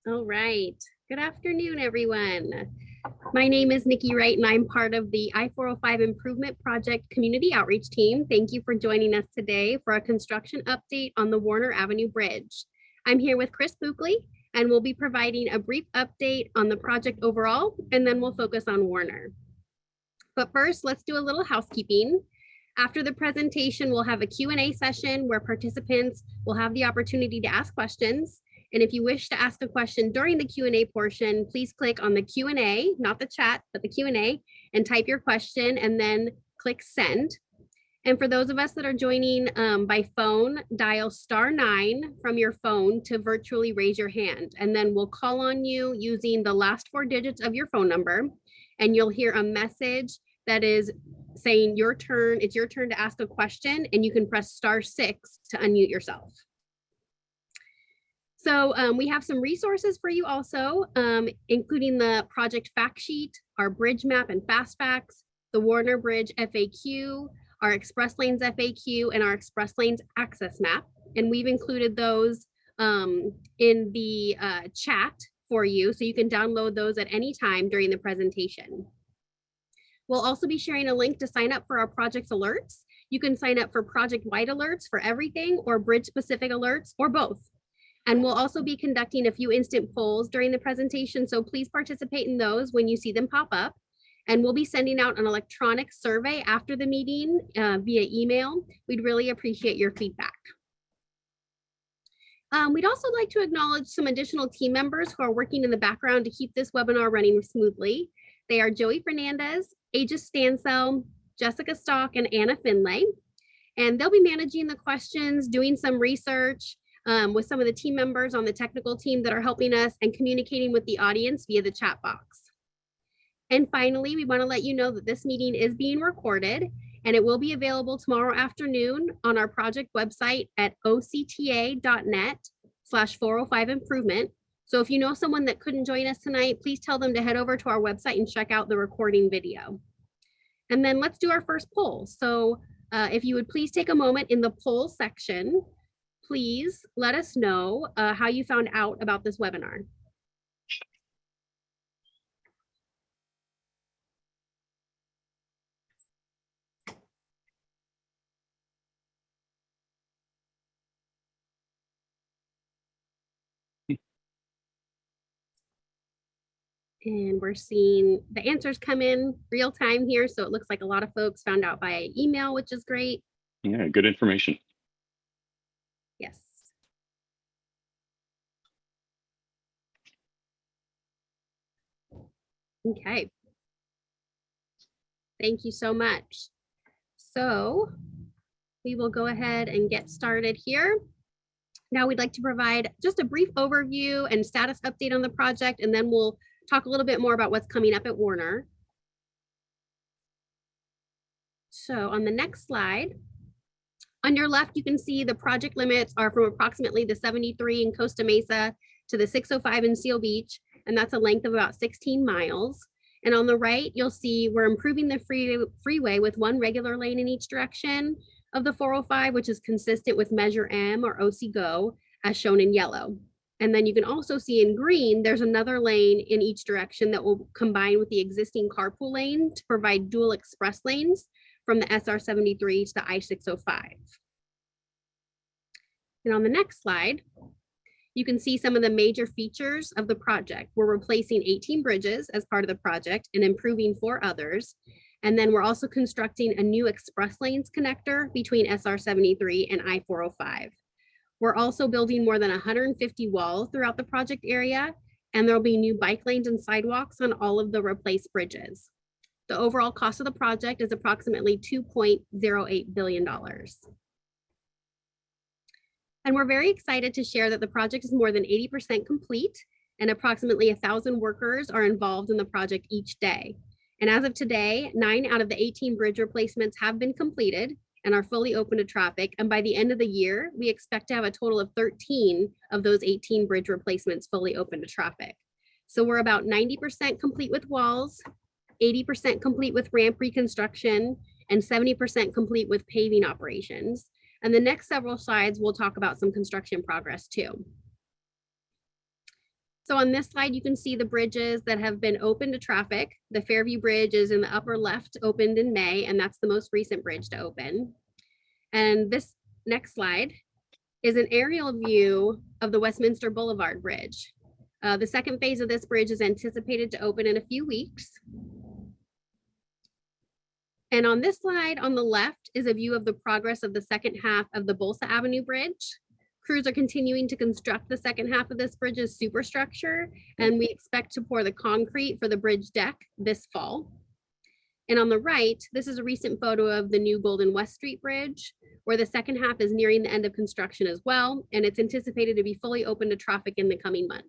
All right. Good afternoon, everyone. My name is Nikki Wright, and I'm part of the I-405 Improvement Project Community Outreach Team. Thank you for joining us today for a construction update on the Warner Avenue Bridge. I'm here with Chris Buckley, and we'll be providing a brief update on the project overall, and then we'll focus on Warner. But first, let's do a little housekeeping. After the presentation, we'll have a Q&A session where participants will have the opportunity to ask questions. And if you wish to ask a question during the Q&A portion, please click on the Q&A, not the chat, but the Q&A, and type your question and then click send. And for those of us that are joining by phone, dial *9 from your phone to virtually raise your hand. And then we'll call on you using the last 4 digits of your phone number. And you'll hear a message that is saying your turn, it's your turn to ask a question, and you can press *6 to unmute yourself. So we have some resources for you also, including the project fact sheet, our bridge map and fast facts, the Warner Bridge FAQ, our Express Lanes FAQ, and our Express Lanes access map. And we've included those in the chat for you, so you can download those at any time during the presentation. We'll also be sharing a link to sign up for our project's alerts. You can sign up for project-wide alerts for everything, or bridge-specific alerts, or both. And we'll also be conducting a few instant polls during the presentation, so please participate in those when you see them pop up. And we'll be sending out an electronic survey after the meeting via email. We'd really appreciate your feedback. We'd also like to acknowledge some additional team members who are working in the background to keep this webinar running smoothly. They are Joey Fernandez, Aegis Stansell, Jessica Stock, and Anna Finlay. And they'll be managing the questions, doing some research with some of the team members on the technical team that are helping us, and communicating with the audience via the chat box. And finally, we want to let you know that this meeting is being recorded, and it will be available tomorrow afternoon on our project website at octa.net/405improvement. So if you know someone that couldn't join us tonight, please tell them to head over to our website and check out the recording video. And then let's do our first poll. So if you would please take a moment in the poll section, please let us know how you found out about this webinar. And we're seeing the answers come in real time here. So it looks like a lot of folks found out via email, which is great. Yeah, good information. Yes. Okay. Thank you so much. So we will go ahead and get started here. Now we'd like to provide just a brief overview and status update on the project, and then we'll talk a little bit more about what's coming up at Warner. So on the next slide, on your left, you can see the project limits are from approximately the 73 in Costa Mesa to the 605 in Seal Beach, and that's a length of about 16 miles. And on the right, you'll see we're improving the freeway with one regular lane in each direction of the 405, which is consistent with Measure M or OC GO, as shown in yellow. And then you can also see in green, there's another lane in each direction that will combine with the existing carpool lane to provide dual express lanes from the SR 73 to the I-605. And on the next slide, you can see some of the major features of the project. We're replacing 18 bridges as part of the project and improving 4 others. And then we're also constructing a new express lanes connector between SR 73 and I-405. We're also building more than 150 walls throughout the project area, and there'll be new bike lanes and sidewalks on all of the replaced bridges. The overall cost of the project is approximately $2.08 billion. And we're very excited to share that the project is more than 80% complete, and approximately 1,000 workers are involved in the project each day. And as of today, 9 out of the 18 bridge replacements have been completed and are fully open to traffic. And by the end of the year, we expect to have a total of 13 of those 18 bridge replacements fully open to traffic. So we're about 90% complete with walls, 80% complete with ramp reconstruction, and 70% complete with paving operations. And the next several slides, we'll talk about some construction progress too. So on this slide, you can see the bridges that have been open to traffic. The Fairview Bridge is in the upper left, opened in May, and that's the most recent bridge to open. And this next slide is an aerial view of the Westminster Boulevard Bridge. The second phase of this bridge is anticipated to open in a few weeks. And on this slide on the left is a view of the progress of the second half of the Bolsa Avenue Bridge. Crews are continuing to construct the second half of this bridge's superstructure, and we expect to pour the concrete for the bridge deck this fall. And on the right, this is a recent photo of the new Golden West Street Bridge, where the second half is nearing the end of construction as well, and it's anticipated to be fully open to traffic in the coming months.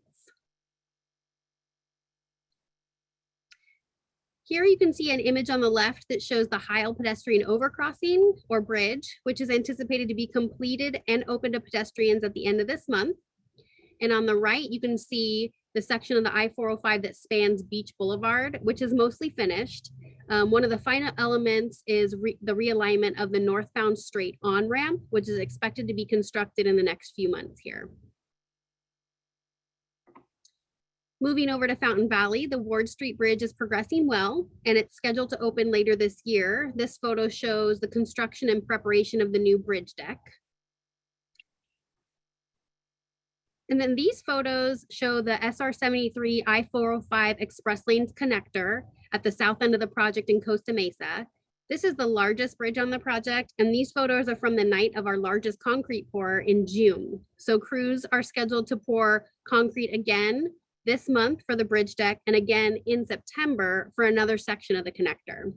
Here you can see an image on the left that shows the Heil pedestrian overcrossing or bridge, which is anticipated to be completed and open to pedestrians at the end of this month. And on the right, you can see the section of the I-405 that spans Beach Boulevard, which is mostly finished. One of the final elements is the realignment of the northbound straight on ramp, which is expected to be constructed in the next few months here. Moving over to Fountain Valley, the Ward Street Bridge is progressing well, and it's scheduled to open later this year. This photo shows the construction and preparation of the new bridge deck. And then these photos show the SR-73 I-405 Express Lanes connector at the south end of the project in Costa Mesa. This is the largest bridge on the project, and these photos are from the night of our largest concrete pour in June. So crews are scheduled to pour concrete again this month for the bridge deck, and again in September for another section of the connector.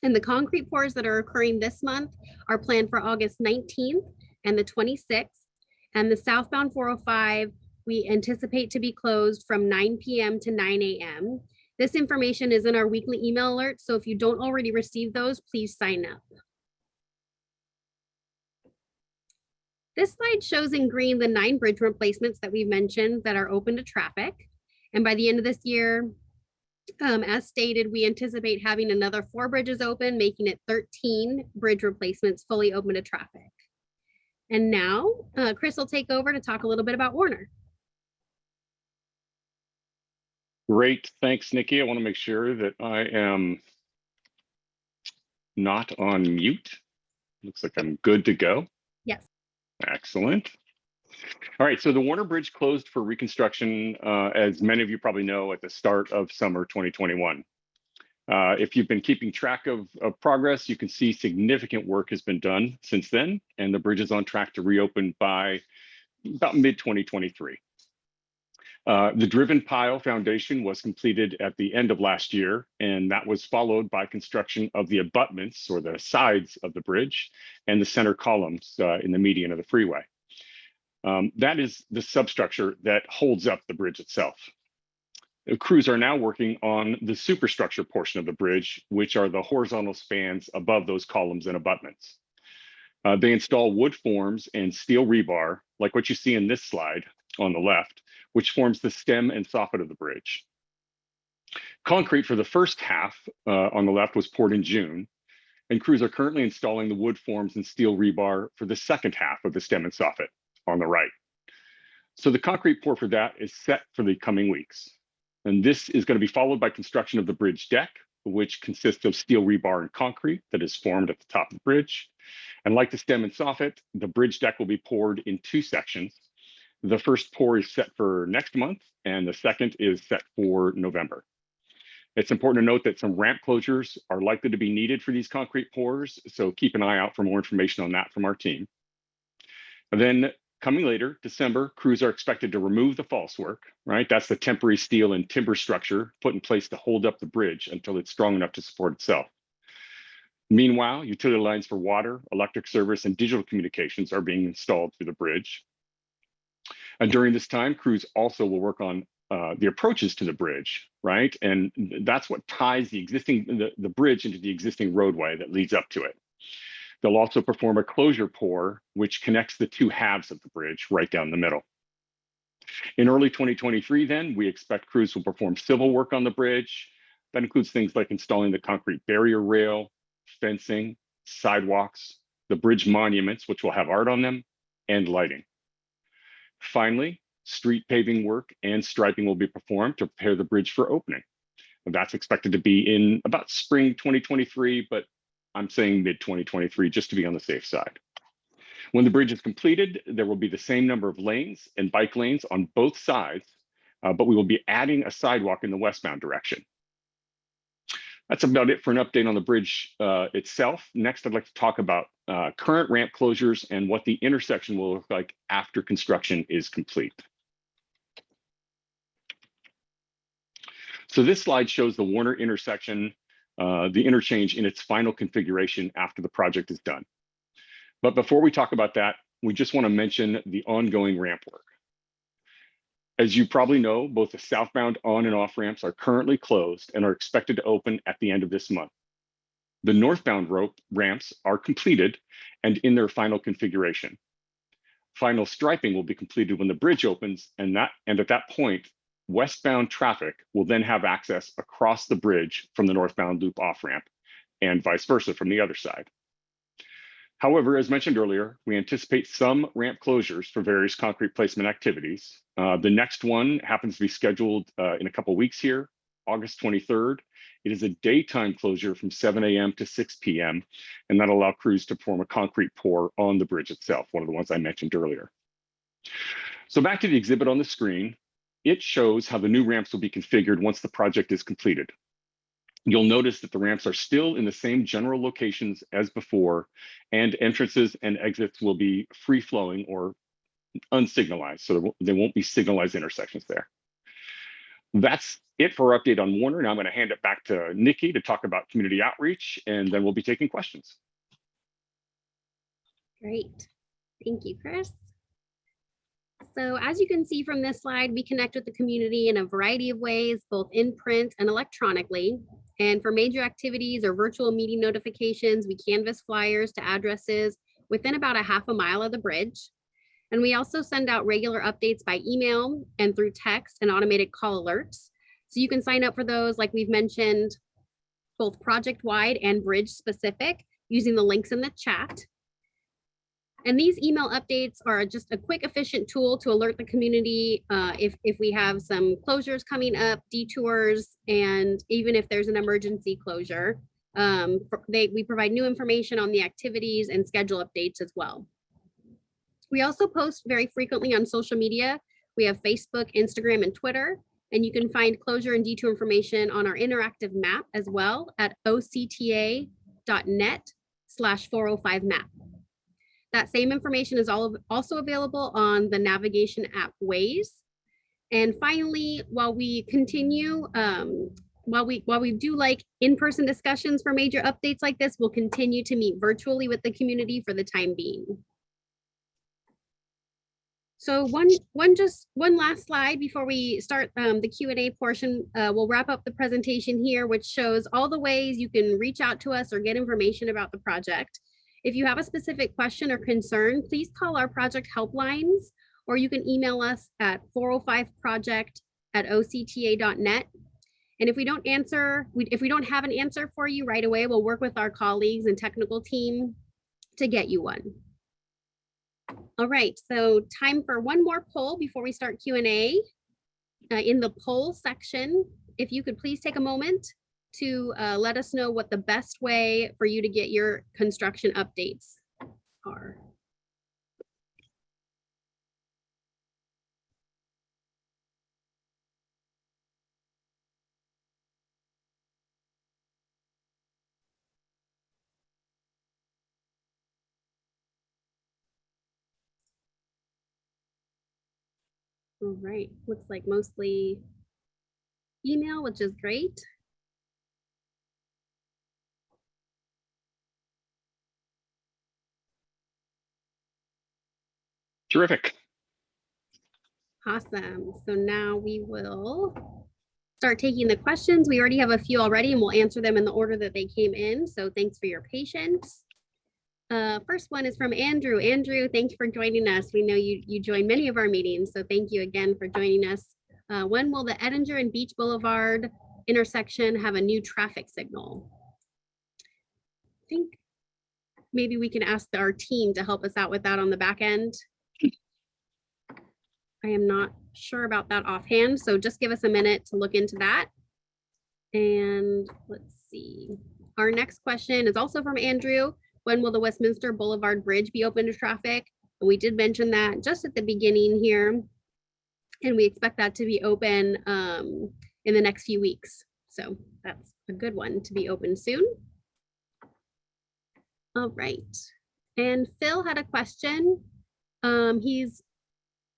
And the concrete pours that are occurring this month are planned for August 19th and the 26th. And the southbound 405, we anticipate to be closed from 9 p.m. to 9 a.m. This information is in our weekly email alerts, so if you don't already receive those, please sign up. This slide shows in green the 9 bridge replacements that we've mentioned that are open to traffic. And by the end of this year, as stated, we anticipate having another 4 bridges open, making it 13 bridge replacements fully open to traffic. And now Chris will take over to talk a little bit about Warner. Great, thanks, Nikki. I want to make sure that I am not on mute. Looks like I'm good to go. Yes. Excellent. All right, so the Warner Bridge closed for reconstruction, as many of you probably know, at the start of summer 2021. If you've been keeping track of progress, you can see significant work has been done since then, and the bridge is on track to reopen by about mid-2023. The driven pile foundation was completed at the end of last year, and that was followed by construction of the abutments, or the sides of the bridge, and the center columns in the median of the freeway. That is the substructure that holds up the bridge itself. The crews are now working on the superstructure portion of the bridge, which are the horizontal spans above those columns and abutments. They install wood forms and steel rebar, like what you see in this slide on the left, which forms the stem and soffit of the bridge. Concrete for the first half on the left was poured in June, and crews are currently installing the wood forms and steel rebar for the second half of the stem and soffit on the right. So the concrete pour for that is set for the coming weeks. And this is going to be followed by construction of the bridge deck, which consists of steel rebar and concrete that is formed at the top of the bridge. And like the stem and soffit, the bridge deck will be poured in 2 sections. The first pour is set for next month, and the second is set for November. It's important to note that some ramp closures are likely to be needed for these concrete pours, so keep an eye out for more information on that from our team. And then coming later, December, crews are expected to remove the false work, right? That's the temporary steel and timber structure put in place to hold up the bridge until it's strong enough to support itself. Meanwhile, utility lines for water, electric service, and digital communications are being installed through the bridge. And during this time, crews also will work on the approaches to the bridge, right? And that's what ties the bridge into the existing roadway that leads up to it. They'll also perform a closure pour, which connects the 2 halves of the bridge right down the middle. In early 2023, then, we expect crews will perform civil work on the bridge. That includes things like installing the concrete barrier rail, fencing, sidewalks, the bridge monuments, which will have art on them, and lighting. Finally, street paving work and striping will be performed to prepare the bridge for opening. And that's expected to be in about spring 2023, but I'm saying mid 2023 just to be on the safe side. When the bridge is completed, there will be the same number of lanes and bike lanes on both sides, but we will be adding a sidewalk in the westbound direction. That's about it for an update on the bridge itself. Next, I'd like to talk about current ramp closures and what the intersection will look like after construction is complete. So this slide shows the Warner intersection, the interchange in its final configuration after the project is done. But before we talk about that, we just want to mention the ongoing ramp work. As you probably know, both the southbound on and off ramps are currently closed and are expected to open at the end of this month. The northbound ramps are completed and in their final configuration. Final striping will be completed when the bridge opens, and at that point, westbound traffic will then have access across the bridge from the northbound loop off ramp and vice versa from the other side. However, as mentioned earlier, we anticipate some ramp closures for various concrete placement activities. The next one happens to be scheduled in a couple of weeks here, August 23rd. It is a daytime closure from 7 a.m. to 6 p.m. and that'll allow crews to perform a concrete pour on the bridge itself, one of the ones I mentioned earlier. So back to the exhibit on the screen, it shows how the new ramps will be configured once the project is completed. You'll notice that the ramps are still in the same general locations as before, and entrances and exits will be free-flowing or unsignalized, so there won't be signalized intersections there. That's it for our update on Warner. Now I'm going to hand it back to Nikki to talk about community outreach, and then we'll be taking questions. Great. Thank you, Chris. So as you can see from this slide, we connect with the community in a variety of ways, both in print and electronically. And for major activities or virtual meeting notifications, we canvass flyers to addresses within about a half a mile of the bridge. And we also send out regular updates by email and through text and automated call alerts. So you can sign up for those, like we've mentioned, both project-wide and bridge-specific, using the links in the chat. And these email updates are just a quick, efficient tool to alert the community if we have some closures coming up, detours, and even if there's an emergency closure. We provide new information on the activities and schedule updates as well. We also post very frequently on social media. We have Facebook, Instagram, and Twitter, and you can find closure and detour information on our interactive map as well at octa.net/405map. That same information is also available on the navigation app Waze. And finally, while we continue, while we do like in-person discussions for major updates like this, we'll continue to meet virtually with the community for the time being. So one last slide before we start the Q&A portion. We'll wrap up the presentation here, which shows all the ways you can reach out to us or get information about the project. If you have a specific question or concern, please call our project helplines, or you can email us at 405project@octa.net. And if we don't have an answer for you right away, we'll work with our colleagues and technical team to get you one. All right, so time for one more poll before we start Q&A. In the poll section, if you could please take a moment to let us know what the best way for you to get your construction updates are. All right, looks like mostly email, which is great. Terrific. Awesome. So now we will start taking the questions. We already have a few already, and we'll answer them in the order that they came in. So thanks for your patience. First one is from Andrew. Andrew, thank you for joining us. We know you join many of our meetings, so thank you again for joining us. When will the Edinger and Beach Boulevard intersection have a new traffic signal? I think maybe we can ask our team to help us out with that on the back end. I am not sure about that offhand, so just give us a minute to look into that. And let's see. Our next question is also from Andrew. When will the Westminster Boulevard Bridge be open to traffic? And we did mention that just at the beginning here. And we expect that to be open in the next few weeks. So that's a good one to be open soon. All right. And Phil had a question. He's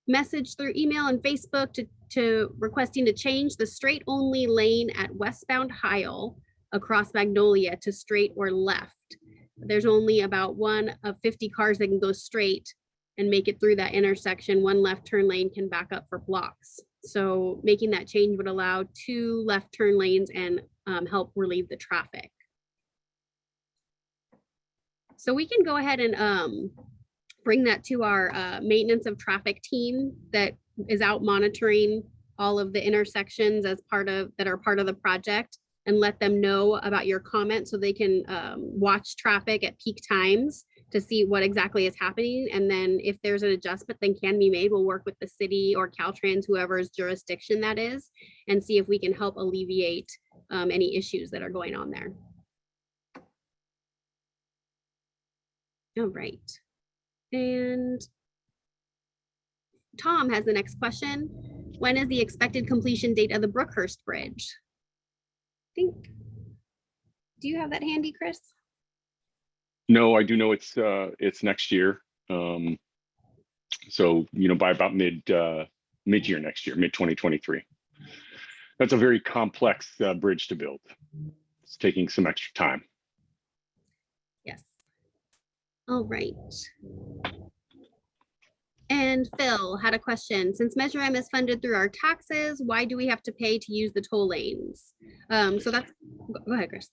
messaged through email and Facebook to requesting to change the straight only lane at westbound Heil across Magnolia to straight or left. There's only about one of 50 cars that can go straight and make it through that intersection. One left turn lane can back up for blocks. So making that change would allow 2 left turn lanes and help relieve the traffic. So we can go ahead and bring that to our maintenance of traffic team that is out monitoring all of the intersections as that are part of the project, and let them know about your comment so they can watch traffic at peak times to see what exactly is happening. And then if there's an adjustment that can be made, we'll work with the city or Caltrans, whoever's jurisdiction that is, and see if we can help alleviate any issues that are going on there. All right. And Tom has the next question. When is the expected completion date of the Brookhurst Bridge? Do you have that handy, Chris? No, I do know it's next year. So, by about mid-year next year, mid-2023. That's a very complex bridge to build. It's taking some extra time. Yes. All right. And Phil had a question. Since Measure M is funded through our taxes, why do we have to pay to use the toll lanes? So that's, go ahead, Chris.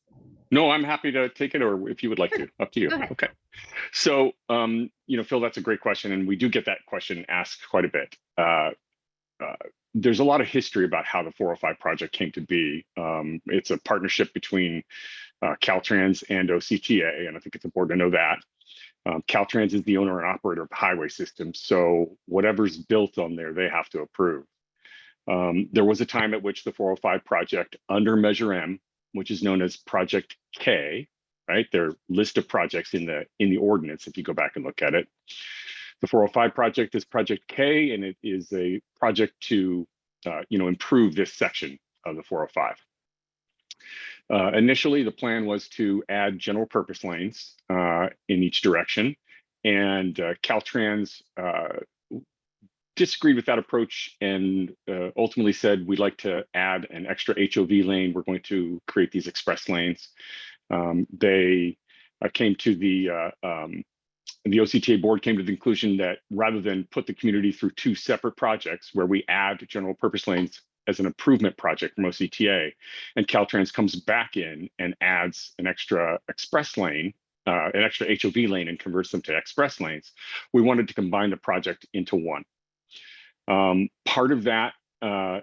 No, I'm happy to take it, or if you would like to, up to you. Okay. So, Phil, that's a great question. And we do get that question asked quite a bit. There's a lot of history about how the 405 project came to be. It's a partnership between Caltrans and OCTA, and I think it's important to know that. Caltrans is the owner and operator of the highway system, so whatever's built on there, they have to approve. There was a time at which the 405 project under Measure M, which is known as Project K, right? Their list of projects in the ordinance, if you go back and look at it. The 405 project is Project K, and it is a project to improve this section of the 405. Initially, the plan was to add general purpose lanes in each direction, and Caltrans disagreed with that approach and ultimately said, we'd like to add an extra HOV lane. We're going to create these express lanes. They came to the OCTA board came to the conclusion that rather than put the community through 2 separate projects where we add general purpose lanes as an improvement project from OCTA, and Caltrans comes back in and adds an extra express lane, an extra HOV lane, and converts them to express lanes, we wanted to combine the project into one. Part of that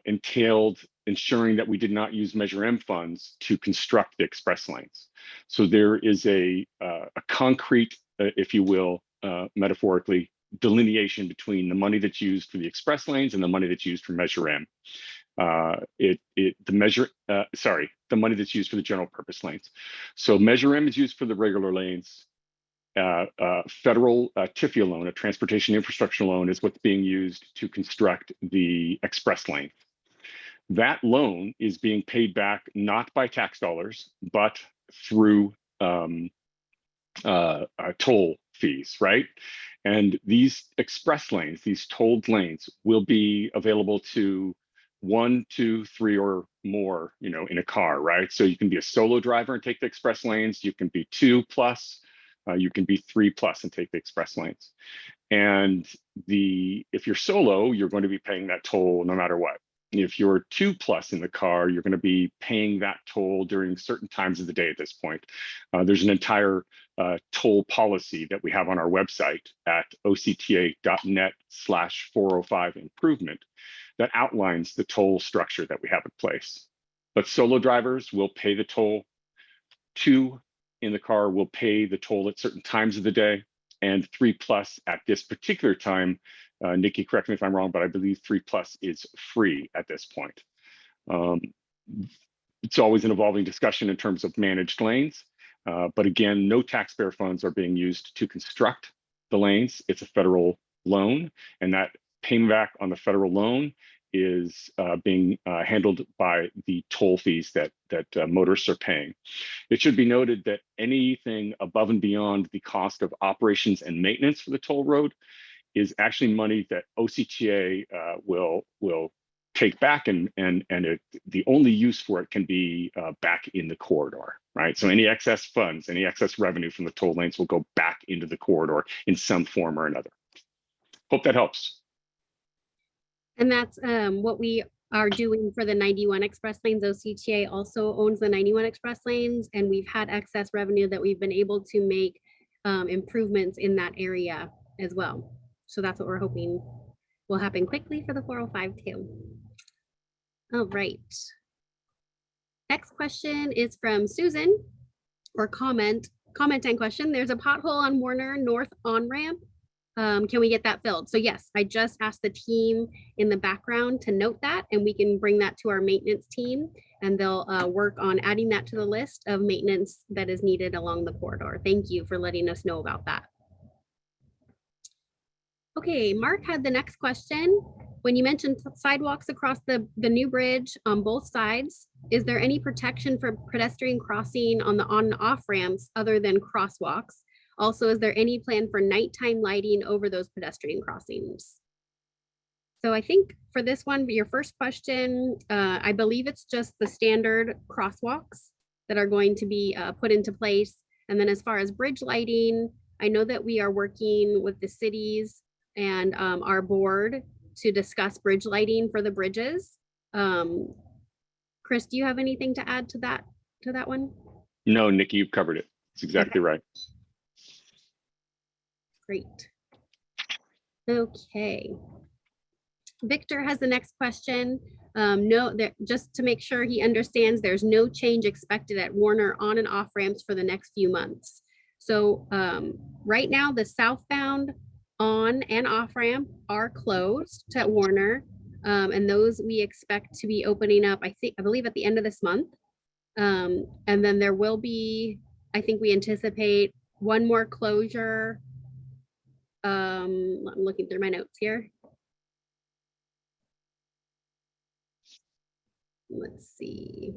entailed ensuring that we did not use Measure M funds to construct the express lanes. So there is a concrete, if you will, metaphorically, delineation between the money that's used for the express lanes and the money that's used for Measure M. The money that's used for the general purpose lanes. So Measure M is used for the regular lanes. Federal TIFIA loan, a transportation infrastructure loan, is what's being used to construct the express lane. That loan is being paid back not by tax dollars, but through toll fees, right? And these express lanes, these tolled lanes, will be available to 1, 2, 3, or more, in a car, right? So you can be a solo driver and take the express lanes. You can be 2+, you can be 3+ and take the express lanes. And if you're solo, you're going to be paying that toll no matter what. If you're 2+ in the car, you're going to be paying that toll during certain times of the day at this point. There's an entire toll policy that we have on our website at octa.net/405 improvement that outlines the toll structure that we have in place. But solo drivers will pay the toll. 2 in the car will pay the toll at certain times of the day, and 3+ at this particular time Nikki, correct me if I'm wrong, but I believe 3+ is free at this point. It's always an evolving discussion in terms of managed lanes. But again, no taxpayer funds are being used to construct the lanes. It's a federal loan, and that payment back on the federal loan is being handled by the toll fees that motorists are paying. It should be noted that anything above and beyond the cost of operations and maintenance for the toll road is actually money that OCTA will take back, and the only use for it can be back in the corridor, right? So any excess funds, any excess revenue from the toll lanes will go back into the corridor in some form or another. Hope that helps. And that's what we are doing for the 91 express lanes. OCTA also owns the 91 express lanes, and we've had excess revenue that we've been able to make improvements in that area as well. So that's what we're hoping will happen quickly for the 405 too. All right. Next question is from Susan, or comment and question. There's a pothole on Warner North on-ramp. Can we get that filled? So yes, I just asked the team in the background to note that, and we can bring that to our maintenance team, and they'll work on adding that to the list of maintenance that is needed along the corridor. Thank you for letting us know about that. Okay, Mark had the next question. When you mentioned sidewalks across the new bridge on both sides, is there any protection for pedestrian crossing on the on and off ramps other than crosswalks? Also, is there any plan for nighttime lighting over those pedestrian crossings? So I think for this one, your first question, I believe it's just the standard crosswalks that are going to be put into place. And then as far as bridge lighting, I know that we are working with the cities and our board to discuss bridge lighting for the bridges. Chris, do you have anything to add to that one? No, Nikki, you've covered it. It's exactly right. Great. Okay. Victor has the next question. Just to make sure he understands, there's no change expected at Warner on and off ramps for the next few months. So right now, the southbound on and off ramp are closed at Warner, and those we expect to be opening up, I believe at the end of this month. And then there will be, I think we anticipate one more closure. I'm looking through my notes here. Let's see.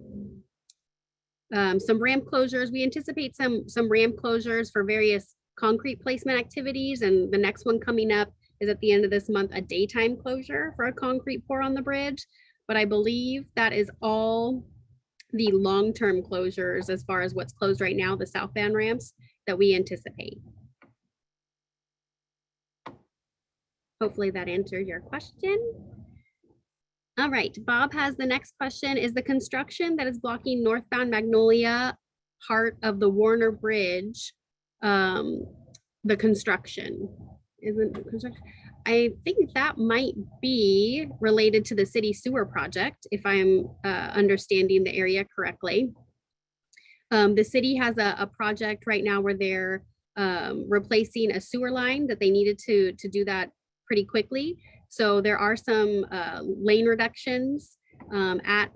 Some ramp closures. We anticipate some ramp closures for various concrete placement activities, and the next one coming up is at the end of this month, a daytime closure for a concrete pour on the bridge. But I believe that is all the long-term closures as far as what's closed right now, the southbound ramps that we anticipate. Hopefully that answered your question. All right, Bob has the next question. Is the construction that is blocking northbound Magnolia part of the Warner Bridge, the construction? Isn't the construction? I think that might be related to the city sewer project, if I'm understanding the area correctly. The city has a project right now where they're replacing a sewer line that they needed to do that pretty quickly. So there are some lane reductions at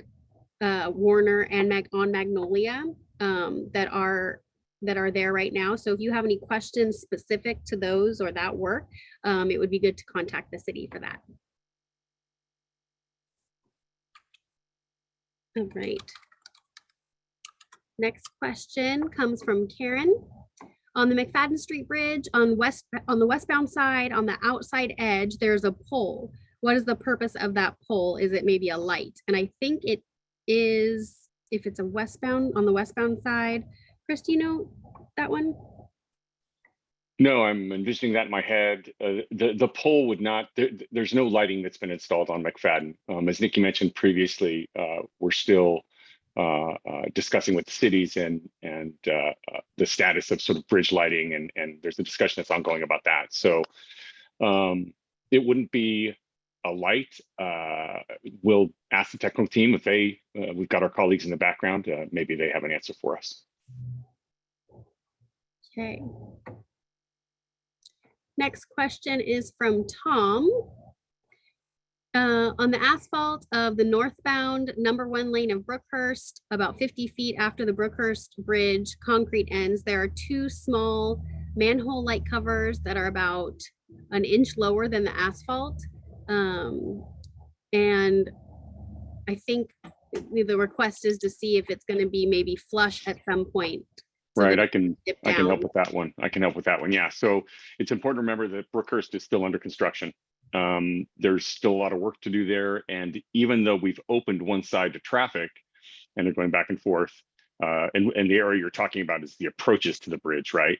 Warner and on Magnolia that are there right now. So if you have any questions specific to those or that work, it would be good to contact the city for that. All right. Next question comes from Karen. On the McFadden Street Bridge on the westbound side, on the outside edge, there's a pole. What is the purpose of that pole? Is it maybe a light? And I think it is, if it's a westbound, on the westbound side. Chris, do you know that one? No, I'm envisioning that in my head. The pole would not, there's no lighting that's been installed on McFadden. As Nikki mentioned previously, we're still discussing with the cities and the status of sort of bridge lighting, and there's a discussion that's ongoing about that. So it wouldn't be a light. We'll ask the technical team if they, we've got our colleagues in the background, maybe they have an answer for us. Okay. Next question is from Tom. On the asphalt of the northbound #1 lane of Brookhurst, about 50 feet after the Brookhurst Bridge concrete ends, there are two small manhole-like covers that are about an inch lower than the asphalt. And I think the request is to see if it's going to be maybe flush at some point. So Right, that I can dip help down. with that one. I can help with that one. Yeah, so it's important to remember that Brookhurst is still under construction. There's still a lot of work to do there, and even though we've opened one side to traffic and they're going back and forth, and the area you're talking about is the approaches to the bridge, right?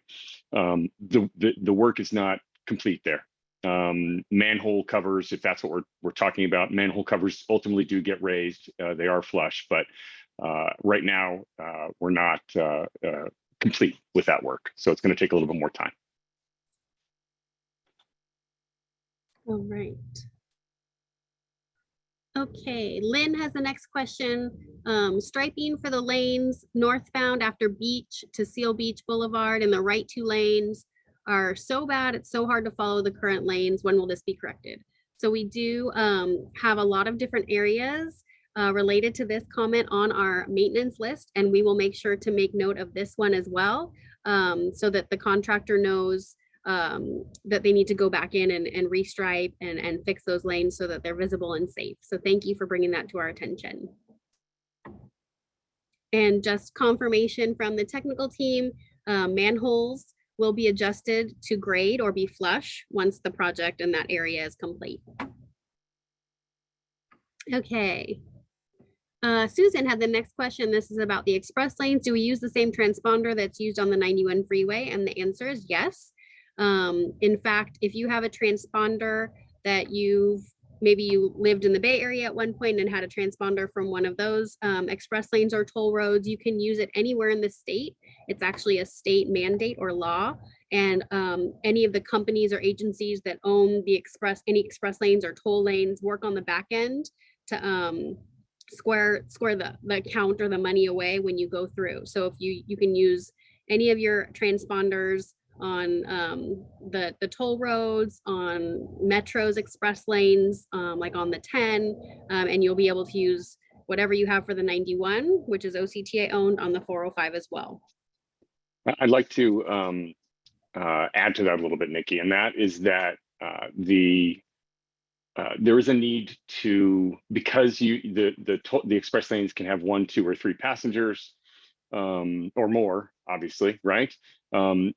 The work is not complete there. Manhole covers, if that's what we're talking about, manhole covers ultimately do get raised. They are flush, but right now we're not complete with that work. So it's going to take a little bit more time. All right. Okay, Lynn has the next question. Striping for the lanes northbound after Beach to Seal Beach Boulevard in the right two lanes are so bad, it's so hard to follow the current lanes. When will this be corrected? So we do have a lot of different areas related to this comment on our maintenance list, and we will make sure to make note of this one as well, so that the contractor knows that they need to go back in and restripe and fix those lanes so that they're visible and safe. So thank you for bringing that to our attention. And just confirmation from the technical team, manholes will be adjusted to grade or be flush once the project in that area is complete. Okay. Susan had the next question. This is about the express lanes. Do we use the same transponder that's used on the 91 freeway? And the answer is yes. In fact, if you have a transponder that maybe you lived in the Bay Area at one point and had a transponder from one of those express lanes or toll roads, you can use it anywhere in the state. It's actually a state mandate or law. And any of the companies or agencies that own any express lanes or toll lanes work on the back end to square the count or the money away when you go through. So if you can use any of your transponders on the toll roads, on metros, express lanes, like on the 10, and you'll be able to use whatever you have for the 91, which is OCTA owned, on the 405 as well. I'd like to add to that a little bit, Nikki, and that is that there is a need to, because the express lanes can have 1, 2, or 3 passengers or more, obviously, right? And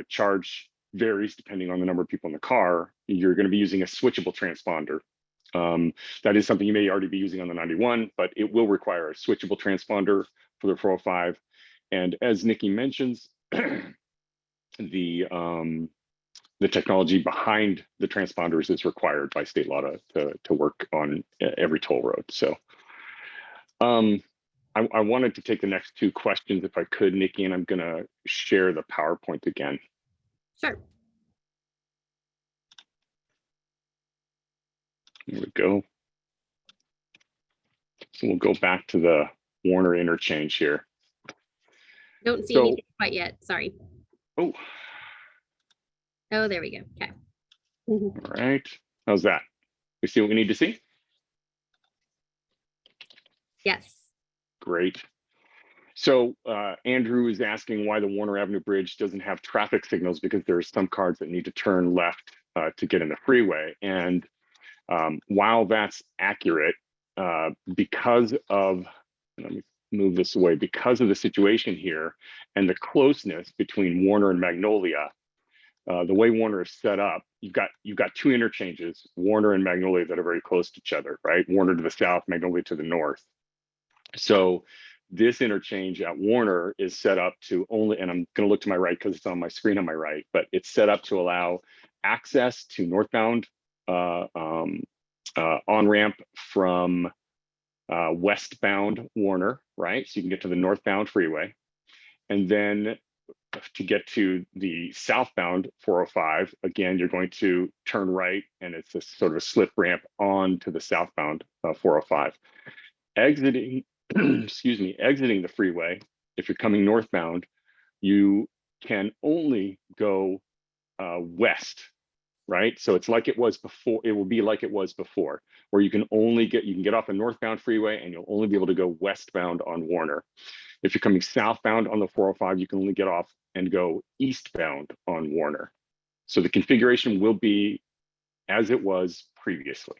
charge varies depending on the number of people in the car. You're going to be using a switchable transponder. That is something you may already be using on the 91, but it will require a switchable transponder for the 405. And as Nikki mentions, the technology behind the transponders is required by state law to work on every toll road. So I wanted to take the next 2 questions if I could, Nikki, and I'm going to share the PowerPoint again. Sure. Here we go. So we'll go back to the Warner interchange here. Don't see anything quite yet. Sorry. Oh, there we go. Okay. All right. How's that? We see what we need to see? Yes. Great. So Andrew is asking why the Warner Avenue Bridge doesn't have traffic signals, because there are some cars that need to turn left to get in the freeway. And while that's accurate, because of, let me move this away, because of the situation here and the closeness between Warner and Magnolia, the way Warner is set up, you've got 2 interchanges, Warner and Magnolia, that are very close to each other, right? Warner to the south, Magnolia to the north. So this interchange at Warner is set up to only, and I'm going to look to my right because it's on my screen on my right, but it's set up to allow access to northbound on-ramp from westbound Warner, right? So you can get to the northbound freeway. And then to get to the southbound 405, again, you're going to turn right, and it's a sort of a slip ramp on to the southbound 405. Exiting, exiting the freeway, if you're coming northbound, you can only go west, right? So it's like it was before, it will be like it was before, where you can get off a northbound freeway and you'll only be able to go westbound on Warner. If you're coming southbound on the 405, you can only get off and go eastbound on Warner. So the configuration will be as it was previously.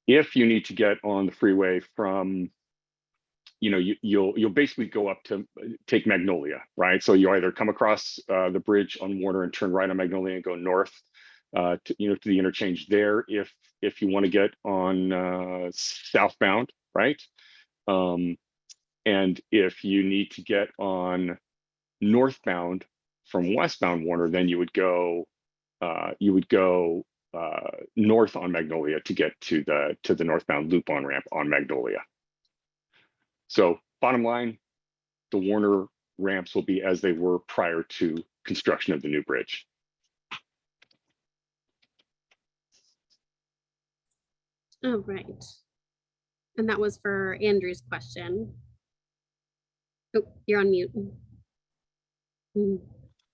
If you need to get on the freeway from, you'll basically go up to take Magnolia, right? So you either come across the bridge on Warner and turn right on Magnolia and go north to the interchange there if you want to get on southbound, right? And if you need to get on northbound from westbound Warner, then you would go north on Magnolia to get to the northbound loop on ramp on Magnolia. So bottom line, the Warner ramps will be as they were prior to construction of the new bridge. Oh, right. And that was for Andrew's question. Oh, you're on mute.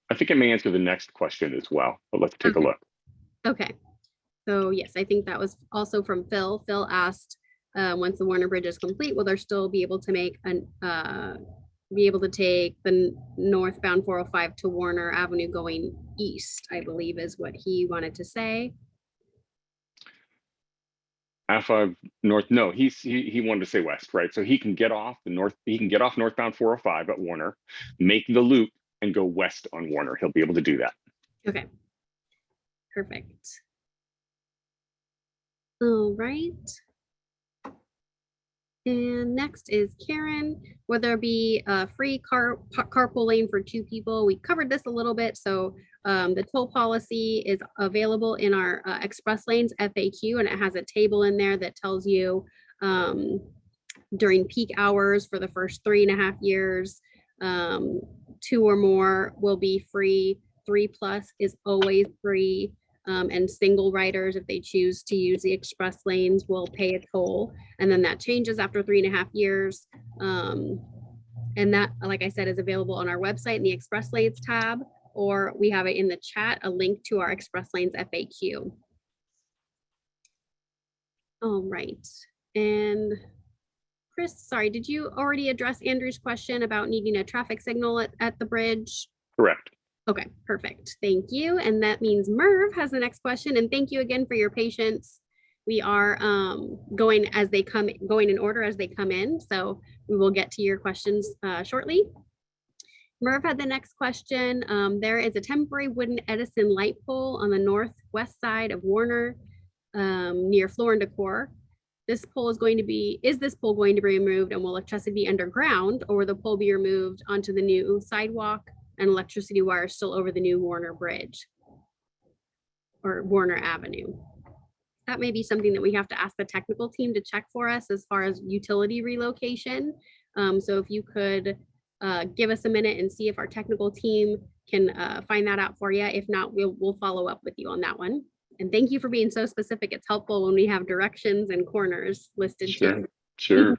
I think I may answer the next question as well, but let's take a look. Okay. So yes, I think that was also from Phil. Phil asked, once the Warner Bridge is complete, will there still be able to take the northbound 405 to Warner Avenue going east, I believe is what he wanted to say. I-5 north, no, he wanted to say west, right? So he can get off northbound 405 at Warner, make the loop and go west on Warner. He'll be able to do that. Okay. Perfect. All right. And next is Karen. Will there be a free carpool lane for 2 people? We covered this a little bit. So the toll policy is available in our express lanes FAQ, and it has a table in there that tells you during peak hours for the first 3.5 years, 2 or more will be free. 3+ is always free. And single riders, if they choose to use the express lanes, will pay a toll. And then that changes after 3.5 years. And that, like I said, is available on our website in the express lanes tab, or we have it in the chat, a link to our express lanes FAQ. All right. And Chris, sorry, did you already address Andrew's question about needing a traffic signal at the bridge? Correct. Okay, perfect. Thank you. And that means Merv has the next question. And thank you again for your patience. We are going in order as they come in. So we will get to your questions shortly. Merv had the next question. There is a temporary wooden Edison light pole on the northwest side of Warner near Floor and Decor. Is this pole going to be removed, and will electricity be underground, or will the pole be removed onto the new sidewalk and electricity wires still over the new Warner Bridge or Warner Avenue? That may be something that we have to ask the technical team to check for us as far as utility relocation. So if you could give us a minute and see if our technical team can find that out for you. If not, we'll follow up with you on that one. And thank you for being so specific. It's helpful when we have directions and corners listed too. Sure.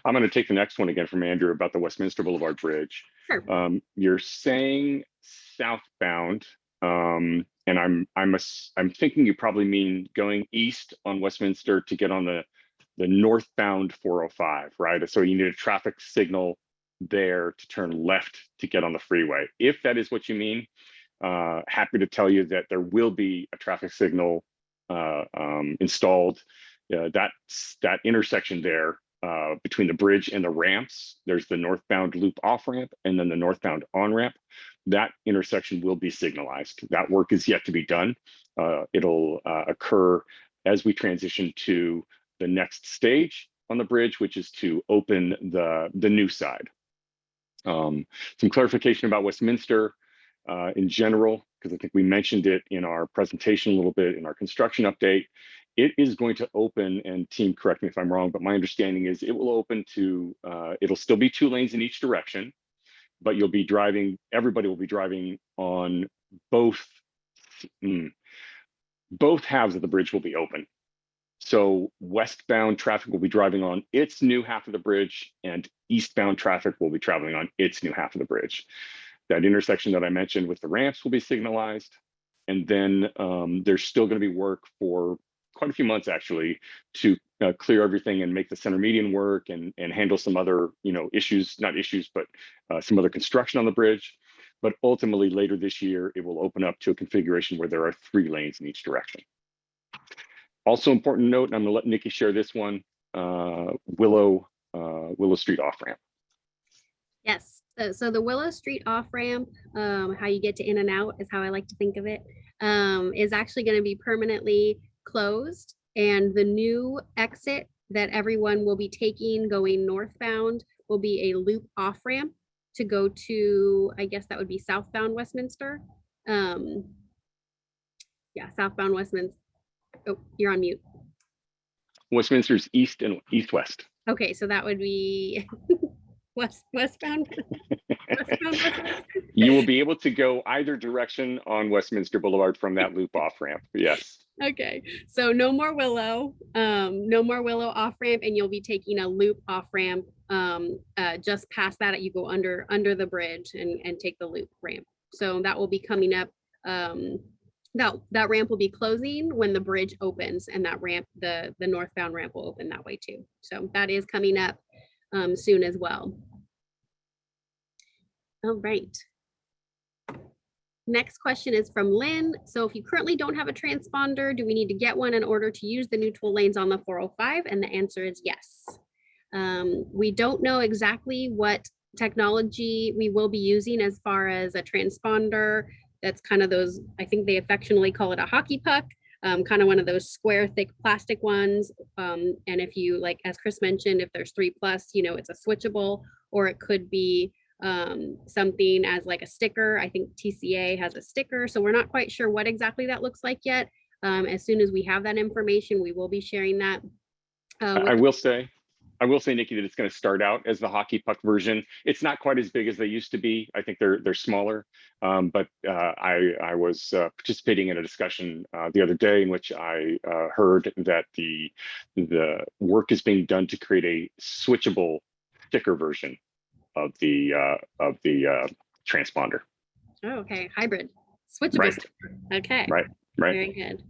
I'm going to take the next one again from Andrew about the Westminster Boulevard Bridge. Sure. You're saying southbound, and I'm thinking you probably mean going east on Westminster to get on the northbound 405, right? So you need a traffic signal there to turn left to get on the freeway. If that is what you mean, happy to tell you that there will be a traffic signal installed. That intersection there between the bridge and the ramps, there's the northbound loop off ramp and then the northbound on ramp. That intersection will be signalized. That work is yet to be done. It'll occur as we transition to the next stage on the bridge, which is to open the new side. Some clarification about Westminster in general, because I think we mentioned it in our presentation a little bit in our construction update. It is going to open, and team, correct me if I'm wrong, but my understanding is it will open to, it'll still be 2 lanes in each direction, but everybody will be driving on both halves of the bridge will be open. So westbound traffic will be driving on its new half of the bridge, and eastbound traffic will be traveling on its new half of the bridge. That intersection that I mentioned with the ramps will be signalized. And then there's still going to be work for quite a few months actually to clear everything and make the center median work and handle some other issues, not issues, but some other construction on the bridge. But ultimately later this year, it will open up to a configuration where there are 3 lanes in each direction. Also important note, and I'm going to let Nikki share this one, Willow Street off-ramp. Yes, so the Willow Street off-ramp, how you get to in and out is how I like to think of it, is actually going to be permanently closed. And the new exit that everyone will be taking going northbound will be a loop off-ramp to go to, I guess that would be southbound Westminster. Yeah, southbound Westminster. Oh, you're on mute. Westminster's east and east-west. Okay, so that would be westbound. You will be able to go either direction on Westminster Boulevard from that loop off ramp. Yes. Okay, so no more Willow off ramp, and you'll be taking a loop off ramp just past that. You go under the bridge and take the loop ramp. So that will be coming up. That ramp will be closing when the bridge opens, and that ramp, the northbound ramp, will open that way too. So that is coming up soon as well. All right. Next question is from Lynn. So if you currently don't have a transponder, do we need to get one in order to use the neutral lanes on the 405? And the answer is yes. We don't know exactly what technology we will be using as far as a transponder. That's kind of those, I think they affectionately call it a hockey puck, kind of one of those square, thick plastic ones. And if you, like, as Chris mentioned, if there's 3+, it's a switchable, or it could be something as like a sticker. I think TCA has a sticker, so we're not quite sure what exactly that looks like yet. As soon as we have that information, we will be sharing that. I will say, Nikki, that it's going to start out as the hockey puck version. It's not quite as big as they used to be. I think they're smaller. But I was participating in a discussion the other day in which I heard that the work is being done to create a switchable sticker version of the transponder. Oh, okay, hybrid, switchable. Right. Sticker. Okay. Right. Very good.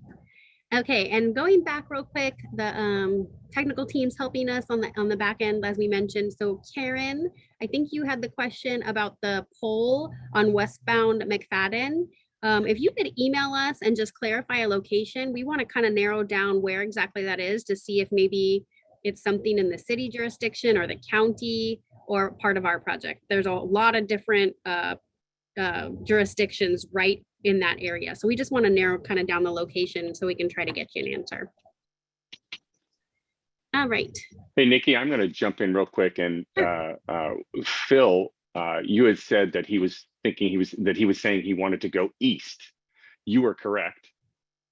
Okay, and going back real quick, the technical team's helping us on the back end, as we mentioned. So Karen, I think you had the question about the pole on westbound McFadden. If you could email us and just clarify a location, we want to kind of narrow down where exactly that is to see if maybe it's something in the city jurisdiction or the county or part of our project. There's a lot of different jurisdictions right in that area. So we just want to narrow kind of down the location so we can try to get you an answer. All right. Hey, Nikki, I'm going to jump in real quick. And Phil, you had said that he was saying he wanted to go east. You were correct.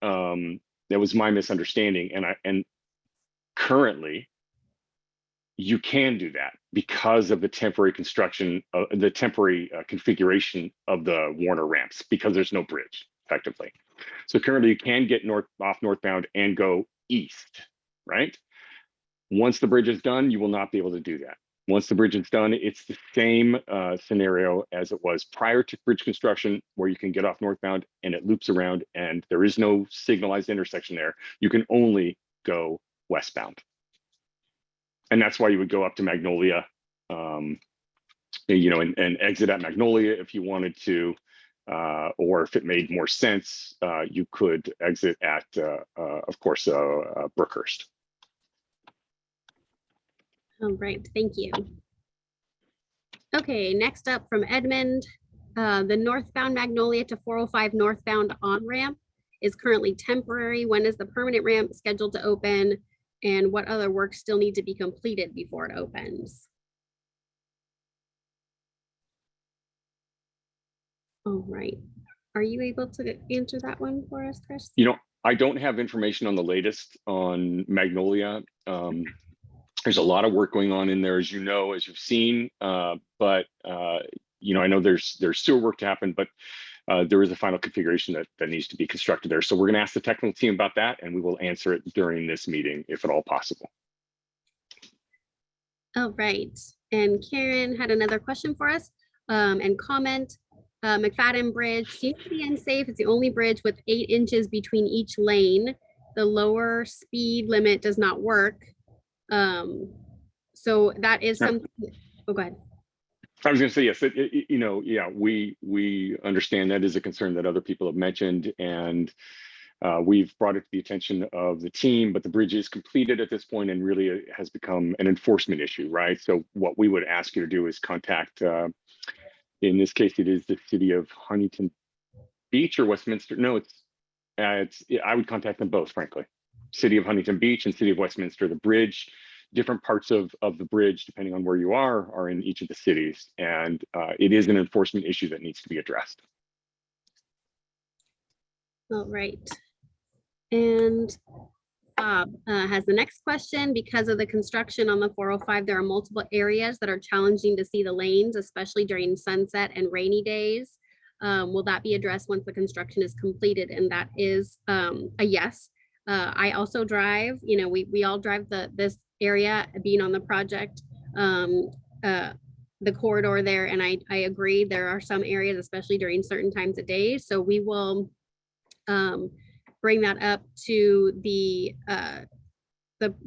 That was my misunderstanding. And currently, you can do that because of the temporary construction, the temporary configuration of the Warner ramps, because there's no bridge effectively. So currently you can get off northbound and go east, right? Once the bridge is done, you will not be able to do that. Once the bridge is done, it's the same scenario as it was prior to bridge construction, where you can get off northbound and it loops around and there is no signalized intersection there. You can only go westbound. And that's why you would go up to Magnolia, and exit at Magnolia if you wanted to, or if it made more sense, you could exit at, of course, Brookhurst. All right, thank you. Okay, next up from Edmund, the northbound Magnolia to 405 northbound on-ramp is currently temporary. When is the permanent ramp scheduled to open? And what other work still need to be completed before it opens? All right. Are you able to answer that one for us, Chris? I don't have information on the latest on Magnolia. There's a lot of work going on in there, as you've seen. But I know there's sewer work to happen, but there is a final configuration that needs to be constructed there. So we're going to ask the technical team about that, and we will answer it during this meeting, if at all possible. All right. And Karen had another question for us and comment. McFadden Bridge seems to be unsafe. It's the only bridge with 8 inches between each lane. The lower speed limit does not work. So that is Yeah. something. Oh, go ahead. I was going to say yes. Yeah, we understand that is a concern that other people have mentioned, and we've brought it to the attention of the team. But the bridge is completed at this point, and really it has become an enforcement issue, right? So what we would ask you to do is contact. In this case, it is the city of Huntington Beach or Westminster. No, I would contact them both, frankly. City of Huntington Beach and City of Westminster. The bridge, different parts of the bridge, depending on where you are in each of the cities. And it is an enforcement issue that needs to be addressed. All right. And Bob has the next question. Because of the construction on the 405, there are multiple areas that are challenging to see the lanes, especially during sunset and rainy days. Will that be addressed once the construction is completed? And that is a yes. I also drive, we all drive this area being on the project, the corridor there. And I agree, there are some areas, especially during certain times of day. So we will bring that up to the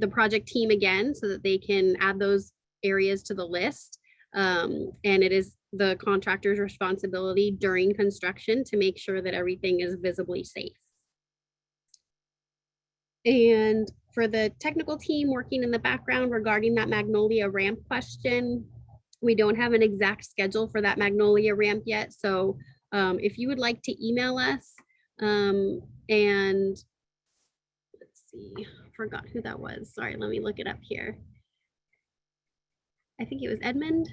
project team again so that they can add those areas to the list. And it is the contractor's responsibility during construction to make sure that everything is visibly safe. And for the technical team working in the background regarding that Magnolia ramp question, we don't have an exact schedule for that Magnolia ramp yet. So if you would like to email us, and let's see, I forgot who that was. Sorry, let me look it up here. I think it was Edmund.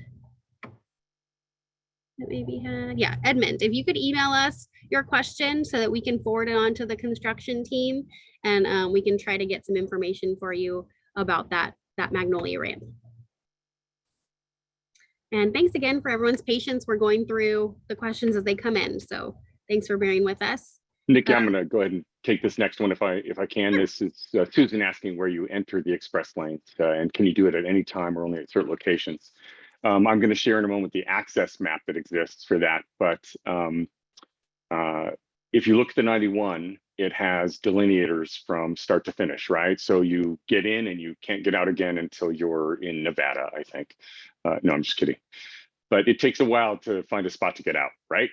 That maybe had, yeah, Edmund. If you could email us your question so that we can forward it on to the construction team, and we can try to get some information for you about that Magnolia ramp. And thanks again for everyone's patience. We're going through the questions as they come in. So thanks for bearing with us. Nikki, I'm going to go ahead and take this next one if I can. This is Susan asking where you enter the express lanes, and can you do it at any time or only at certain locations? I'm going to share in a moment the access map that exists for that. But if you look at the 91, it has delineators from start to finish, right? So you get in and you can't get out again until you're in Nevada, I think. No, I'm just kidding. But it takes a while to find a spot to get out, right?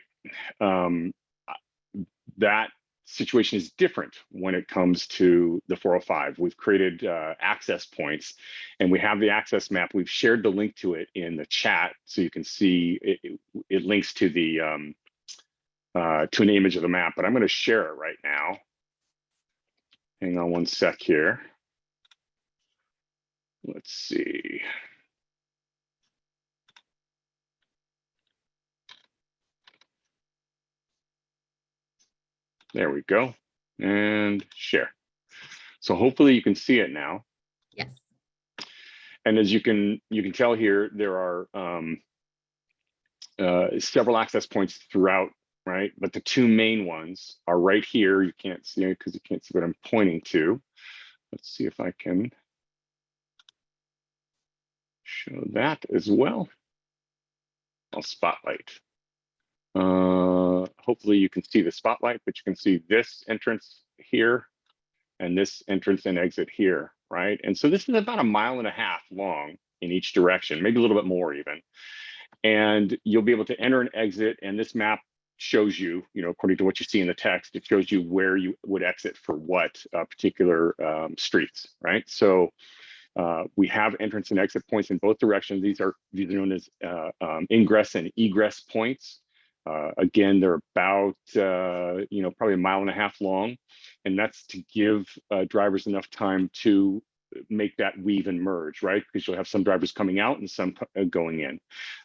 That situation is different when it comes to the 405. We've created access points, and we have the access map. We've shared the link to it in the chat, so you can see it links to the to an image of the map. But I'm going to share it right now. Hang on one sec here. Let's see. There we go, and share. So hopefully you can see it now. Yes. And as you can tell here, there are several access points throughout, right? But the two main ones are right here. You can't see it because you can't see what I'm pointing to. Let's see if I can show that as well. I'll spotlight. Hopefully you can see the spotlight, but you can see this entrance here and this entrance and exit here, right? And so this is about 1.5 miles long in each direction, maybe a little bit more even. And you'll be able to enter and exit, and this map shows you, according to what you see in the text, it shows you where you would exit for what particular streets, right? So we have entrance and exit points in both directions. These are known as ingress and egress points. Again, they're about, probably 1.5 miles long, and that's to give drivers enough time to make that weave and merge, right? Because you'll have some drivers coming out and some going in.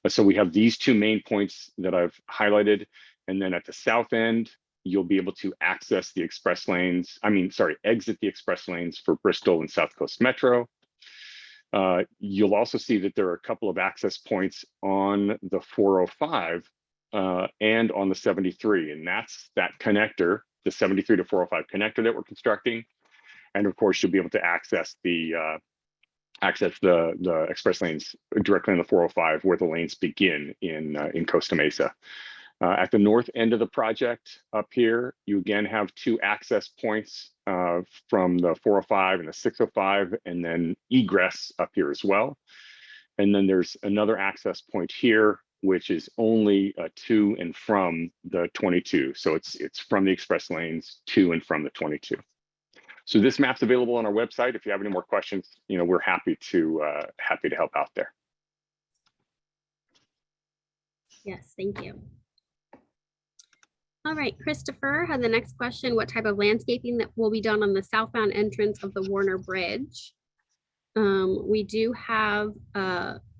So we have these two main points that I've highlighted, and then at the south end, you'll be able to access the express lanes. Exit the express lanes for Bristol and South Coast Metro. You'll also see that there are a couple of access points on the 405 and on the 73, and that's that connector, the 73 to 405 connector that we're constructing. And of course, you'll be able to access the express lanes directly on the 405 where the lanes begin in Costa Mesa. At the north end of the project up here, you again have two access points from the 405 and the 605, and then egress up here as well. And then there's another access point here, which is only to and from the 22. So it's from the express lanes to and from the 22. So this map's available on our website. If you have any more questions, we're happy to help out there. Yes, thank you. All right, Christopher had the next question. What type of landscaping that will be done on the southbound entrance of the Warner Bridge? We do have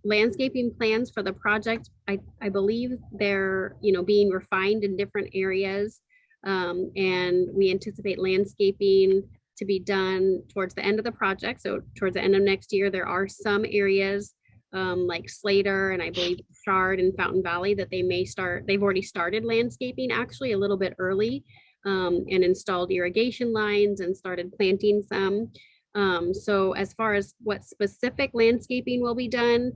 landscaping plans for the project. I believe they're being refined in different areas, and we anticipate landscaping to be done towards the end of the project. So towards the end of next year, there are some areas like Slater and I believe Shard and Fountain Valley that they may start. They've already started landscaping actually a little bit early, and installed irrigation lines and started planting some. So as far as what specific landscaping will be done,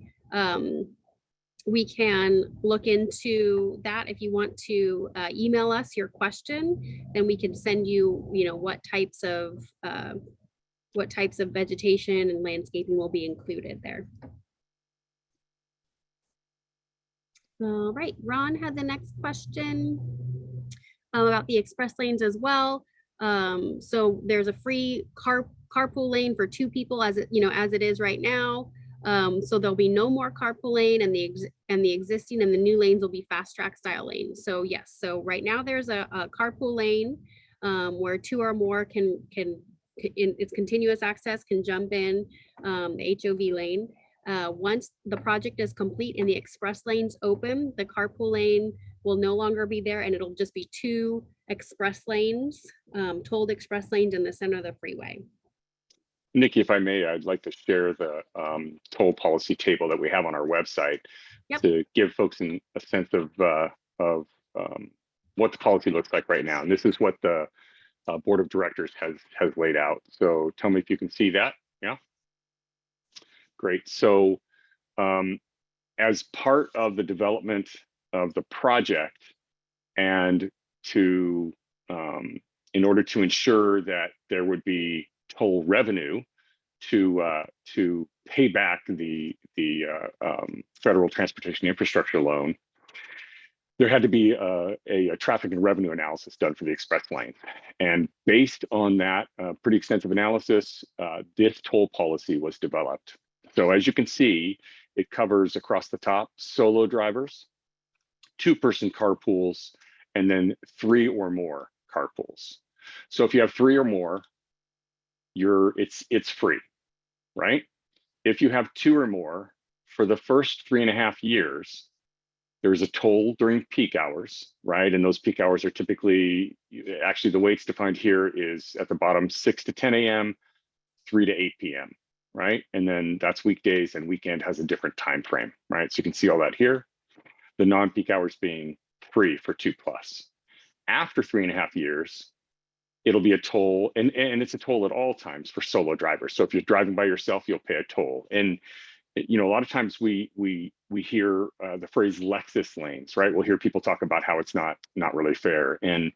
we can look into that. If you want to email us your question, then we can send you, what types of vegetation and landscaping will be included there. All right, Ron had the next question about the express lanes as well. So there's a free carpool lane for two people as it is right now. So there'll be no more carpool lane, and the existing and the new lanes will be fast track style lanes. So yes, so right now there's a carpool lane where two or more can in its continuous access can jump in the HOV lane. Once the project is complete and the express lanes open, the carpool lane will no longer be there, and it'll just be two express lanes, tolled express lanes in the center of the freeway. Nikki, if I may, I'd like to share the toll policy table that we have on our website. Yep. To give folks a sense of what the policy looks like right now. And this is what the board of directors has laid out. So tell me if you can see that. Yeah. Great. So as part of the development of the project, and in order to ensure that there would be toll revenue to pay back the federal transportation infrastructure loan, there had to be a traffic and revenue analysis done for the express lane. And based on that pretty extensive analysis, this toll policy was developed. So as you can see, it covers across the top solo drivers, two-person carpools, and then 3 or more carpools. So if you have 3 or more, it's free, right? If you have 2 or more, for the first 3.5 years, there's a toll during peak hours, right? And those peak hours are typically, actually the way it's defined here is at the bottom, 6 to 10 a.m., 3 to 8 p.m., right? And then that's weekdays, and weekend has a different time frame, right? So you can see all that here. The non-peak hours being free for 2+. After 3.5 years, it'll be a toll, and it's a toll at all times for solo drivers. So if you're driving by yourself, you'll pay a toll. And a lot of times we hear the phrase Lexus lanes, right? We'll hear people talk about how it's not really fair. And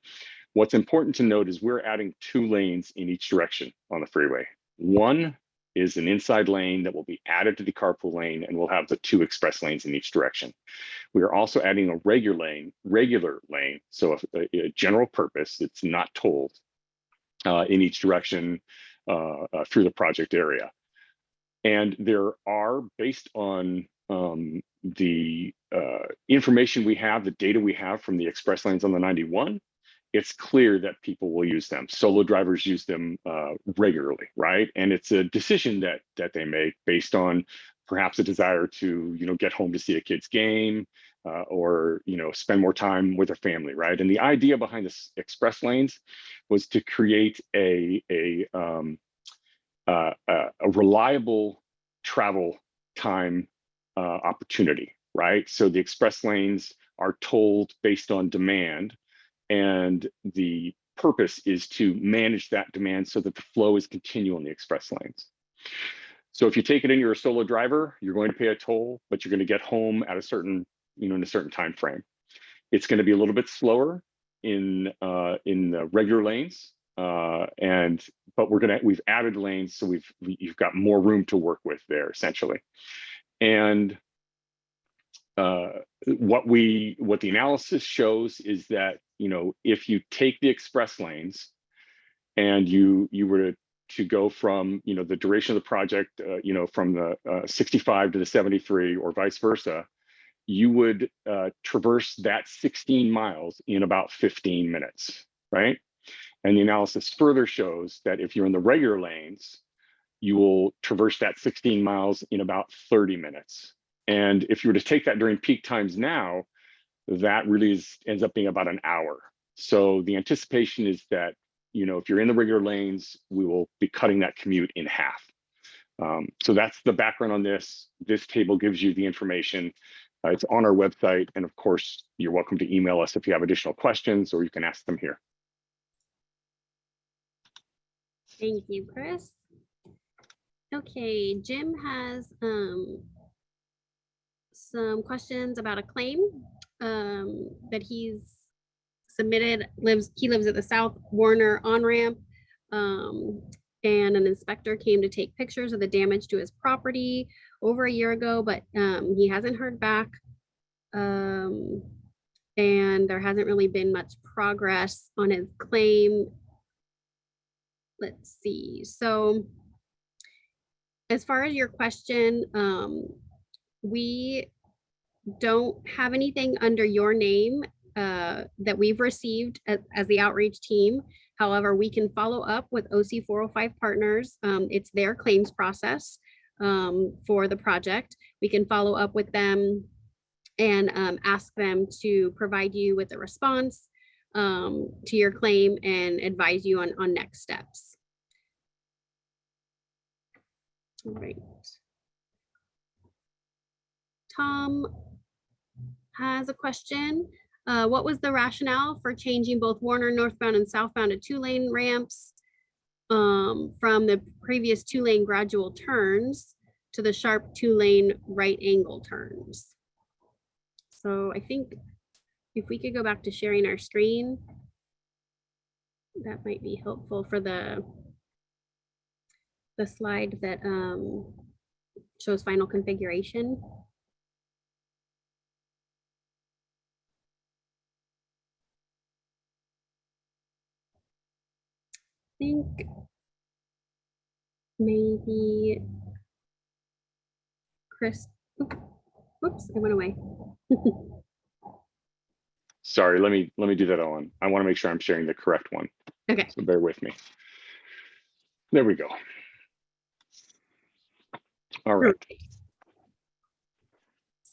what's important to note is we're adding 2 lanes in each direction on the freeway. One is an inside lane that will be added to the carpool lane, and we'll have the 2 express lanes in each direction. We are also adding a regular lane, so a general purpose, it's not tolled, in each direction through the project area. And there are, based on the information we have, the data we have from the express lanes on the 91, it's clear that people will use them. Solo drivers use them regularly, right? And it's a decision that they make based on perhaps a desire to, get home to see a kid's game, or spend more time with their family, right? And the idea behind this express lanes was to create a reliable travel time opportunity, right? So the express lanes are tolled based on demand, and the purpose is to manage that demand so that the flow is continual in the express lanes. So if you take it in, you're a solo driver, you're going to pay a toll, but you're going to get home at a certain, in a certain time frame. It's going to be a little bit slower in the regular lanes, but we've added lanes, so you've got more room to work with there essentially. And what the analysis shows is that, you know, if you take the express lanes and you were to go from, you know, the duration of the project, you know, from the 65 to the 73 or vice versa, you would traverse that 16 miles in about 15 minutes, right? And the analysis further shows that if you're in the regular lanes, you will traverse that 16 miles in about 30 minutes. And if you were to take that during peak times now, that really ends up being about an hour. So the anticipation is that, you know, if you're in the regular lanes, we will be cutting that commute in half. So that's the background on this. This table gives you the information. It's on our website. And of course, you're welcome to email us if you have additional questions, or you can ask them here. Thank you, Chris. Okay, Jim has some questions about a claim that he's submitted. He lives at the South Warner on-ramp, and an inspector came to take pictures of the damage to his property over a year ago, but he hasn't heard back, and there hasn't really been much progress on his claim. Let's see. So as far as your question, we don't have anything under your name that we've received as the outreach team. However, we can follow up with OC 405 partners. It's their claims process for the project. We can follow up with them and ask them to provide you with a response to your claim and advise you on next steps. All right. Tom has a question. What was the rationale for changing both Warner northbound and southbound to 2-lane ramps from the previous 2-lane gradual turns to the sharp 2-lane right angle turns? So I think if we could go back to sharing our screen, that might be helpful for the slide that shows final configuration. I think maybe Chris, whoops, it went away. Sorry, let me do that on. I want to make sure I'm sharing the correct one. Okay. So bear with me. There we go. All right.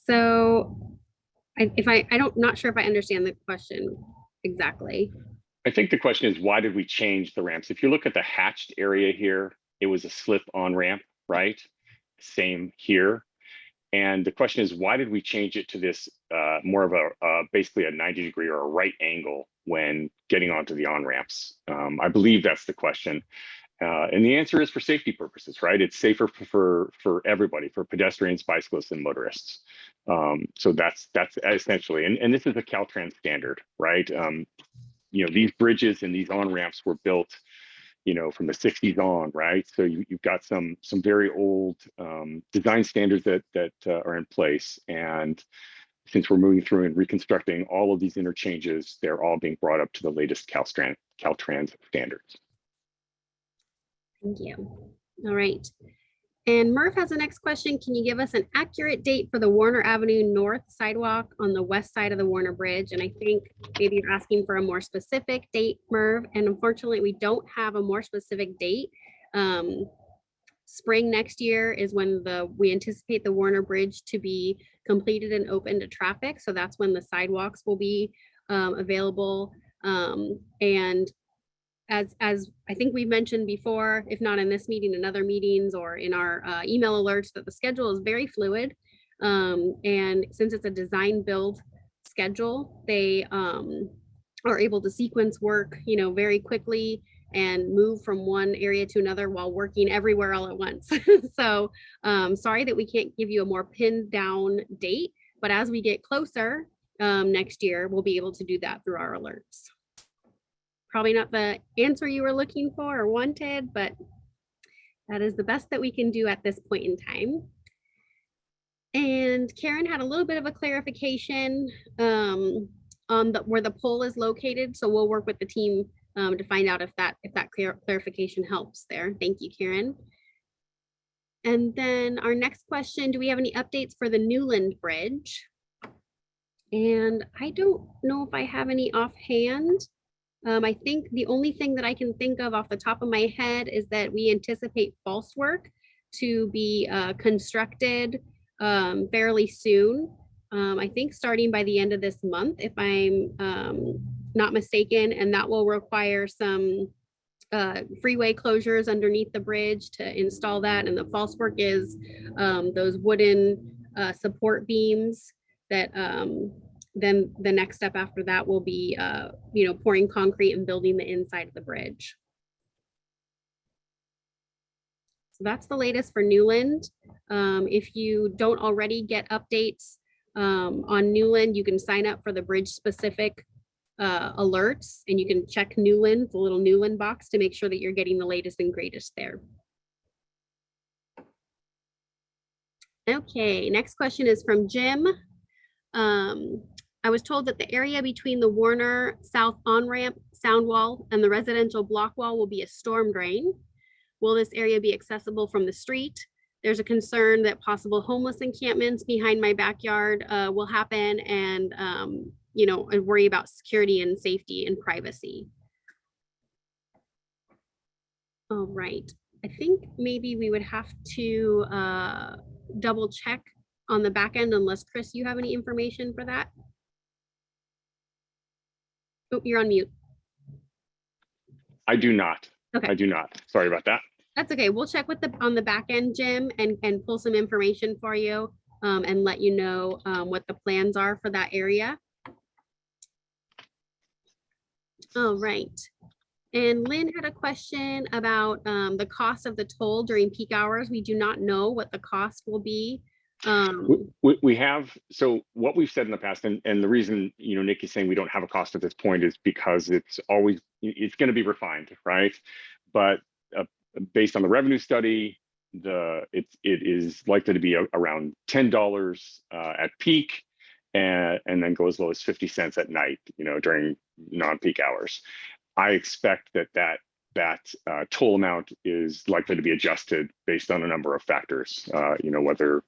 So not sure if I understand the question exactly. I think the question is, why did we change the ramps? If you look at the hatched area here, it was a slip on ramp, right? Same here. And the question is, why did we change it to this more of a basically a 90-degree or a right angle when getting onto the on-ramps? I believe that's the question. And the answer is for safety purposes, right? It's safer for everybody, for pedestrians, bicyclists, and motorists. So that's essentially, and this is a Caltrans standard, right? You know, these bridges and these on-ramps were built, you know, from the 60s on, right? So you've got some very old design standards that are in place. And since we're moving through and reconstructing all of these interchanges, they're all being brought up to the latest Caltrans standards. Thank you. All right. And Murph has the next question. Can you give us an accurate date for the Warner Avenue North sidewalk on the west side of the Warner Bridge? And I think maybe you're asking for a more specific date, Murph. And unfortunately, we don't have a more specific date. Spring next year is when we anticipate the Warner Bridge to be completed and open to traffic. So that's when the sidewalks will be available. And as I think we've mentioned before, if not in this meeting, in other meetings or in our email alerts, that the schedule is very fluid. And since it's a design build schedule, they are able to sequence work, you know, very quickly and move from one area to another while working everywhere all at once. So sorry that we can't give you a more pinned down date, but as we get closer, next year, we'll be able to do that through our alerts. Probably not the answer you were looking for or wanted, but that is the best that we can do at this point in time. And Karen had a little bit of a clarification on where the pole is located. So we'll work with the team to find out if that clarification helps there. Thank you, Karen. And then our next question, do we have any updates for the Newland Bridge? And I don't know if I have any offhand. I think the only thing that I can think of off the top of my head is that we anticipate false work to be constructed fairly soon. I think starting by the end of this month, if I'm not mistaken, and that will require some freeway closures underneath the bridge to install that. And the false work is those wooden support beams that then the next step after that will be pouring concrete and building the inside of the bridge. So that's the latest for Newland. If you don't already get updates on Newland, you can sign up for the bridge specific alerts, and you can check Newland, the little Newland box, to make sure that you're getting the latest and greatest there. Okay, next question is from Jim. I was told that the area between the Warner South on-ramp, sound wall, and the residential block wall will be a storm drain. Will this area be accessible from the street? There's a concern that possible homeless encampments behind my backyard will happen, and I worry about security and safety and privacy. All right, I think maybe we would have to double check on the back end, unless Chris, you have any information for that? Oh, you're on mute. I do not. Okay. I do not. Sorry about that. That's okay. We'll check with on the back end, Jim, and pull some information for you and let you know what the plans are for that area. All right. And Lynn had a question about the cost of the toll during peak hours. We do not know what the cost will be. We have, so what we've said in the past, and the reason, Nick is saying we don't have a cost at this point is because it's going to be refined, right? But based on the revenue study, it is likely to be around $10 at peak, and then go as low as 50 cents at night, during non-peak hours. I expect that toll amount is likely to be adjusted based on a number of factors, whether,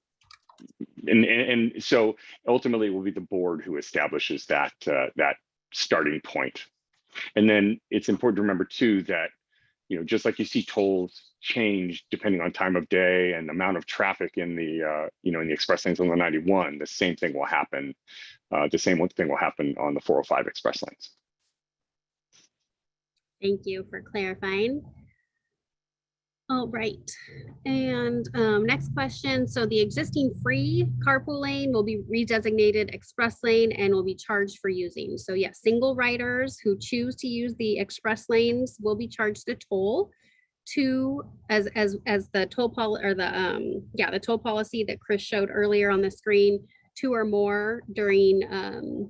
and so ultimately it will be the board who establishes that starting point. And then it's important to remember too that, just like you see tolls change depending on time of day and amount of traffic in the, in the express lanes on the 91, the same thing will happen. The same thing will happen on the 405 express lanes. Thank you for clarifying. All right, and next question. So the existing free carpool lane will be redesignated express lane and will be charged for using. So yes, single riders who choose to use the express lanes will be charged a toll as the toll the toll policy that Chris showed earlier on the screen. 2 or more during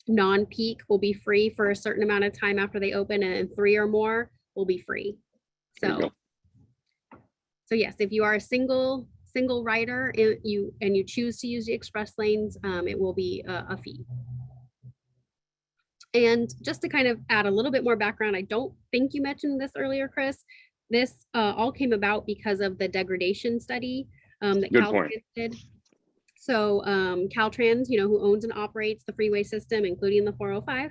non-peak will be free for a certain amount of time after they open, and 3 or more will be free. So yes, if you are a single rider and you choose to use the express lanes, it will be a fee. And just to kind of add a little bit more background, I don't think you mentioned this earlier, Chris. This all came about because of the degradation study that Caltrans did. So Caltrans, who owns and operates the freeway system, including the 405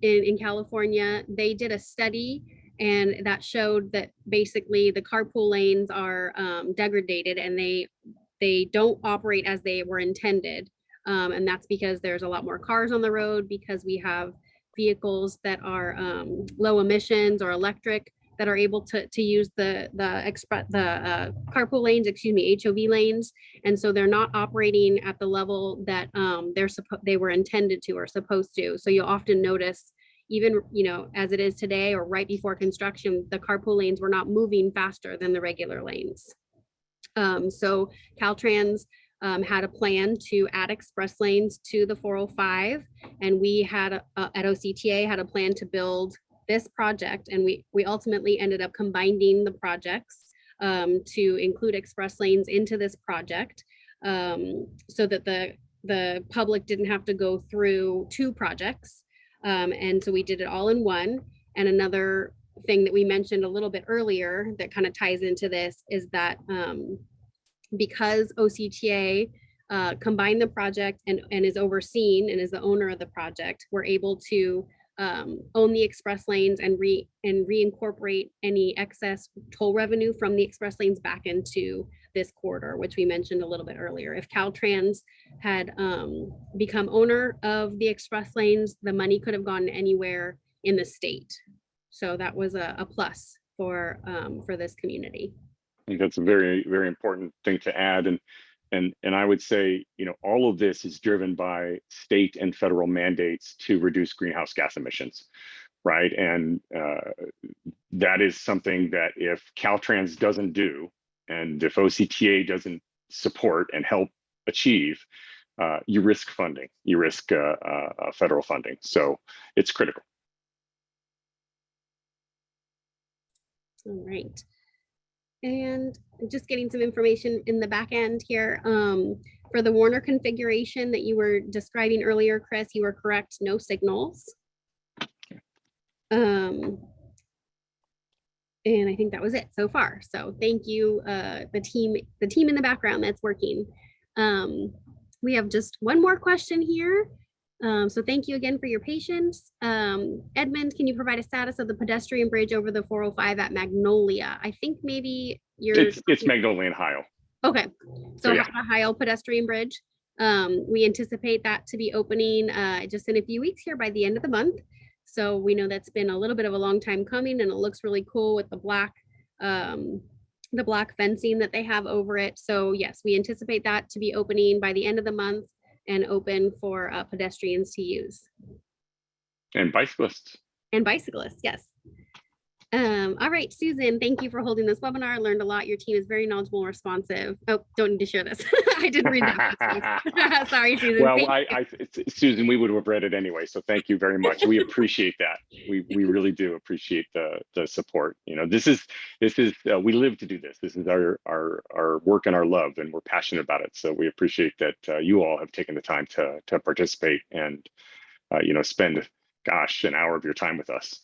in California, they did a study, and that showed that basically the carpool lanes are degraded, and they don't operate as they were intended. And that's because there's a lot more cars on the road, because we have vehicles that are low emissions or electric that are able to use the carpool lanes, HOV lanes. And so they're not operating at the level that they were intended to or supposed to. So you'll often notice, even as it is today or right before construction, the carpool lanes were not moving faster than the regular lanes. So Caltrans had a plan to add express lanes to the 405, and we had at OCTA had a plan to build this project, and we ultimately ended up combining the projects to include express lanes into this project, so that the public didn't have to go through two projects. And so we did it all in one. And another thing that we mentioned a little bit earlier that kind of ties into this is that because OCTA combined the project and is overseen and is the owner of the project, we're able to own the express lanes and reincorporate any excess toll revenue from the express lanes back into this corridor, which we mentioned a little bit earlier. If Caltrans had become owner of the express lanes, the money could have gone anywhere in the state. So that was a plus for this community. I think that's a very, very important thing to add. And I would say, all of this is driven by state and federal mandates to reduce greenhouse gas emissions, right? And that is something that if Caltrans doesn't do, and if OCTA doesn't support and help achieve, you risk funding, you risk federal funding. So it's critical. All right. And just getting some information in the back end here. For the Warner configuration that you were describing earlier, Chris, you were correct, no signals. And I think that was it so far. So thank you, the team in the background that's working. We have just one more question here. So thank you again for your patience. Edmund, can you provide a status of the pedestrian bridge over the 405 at Magnolia? I think maybe it's Magnolia and Heil. Okay, so yeah. Heil pedestrian bridge. We anticipate that to be opening just in a few weeks here by the end of the month. So we know that's been a little bit of a long time coming, and it looks really cool with the black fencing that they have over it. So yes, we anticipate that to be opening by the end of the month and open for pedestrians to use. And bicyclists. And bicyclists, yes. All right, Susan, thank you for holding this webinar. I learned a lot. Your team is very knowledgeable and responsive. Oh, don't need to share this. I didn't read that. Sorry, Susan. Well, Susan, we would have read it anyway. So thank you very much. We appreciate that. We really do appreciate the support. This is we live to do this. This is our work and our love, and we're passionate about it. So we appreciate that you all have taken the time to participate and spend, an hour of your time with us.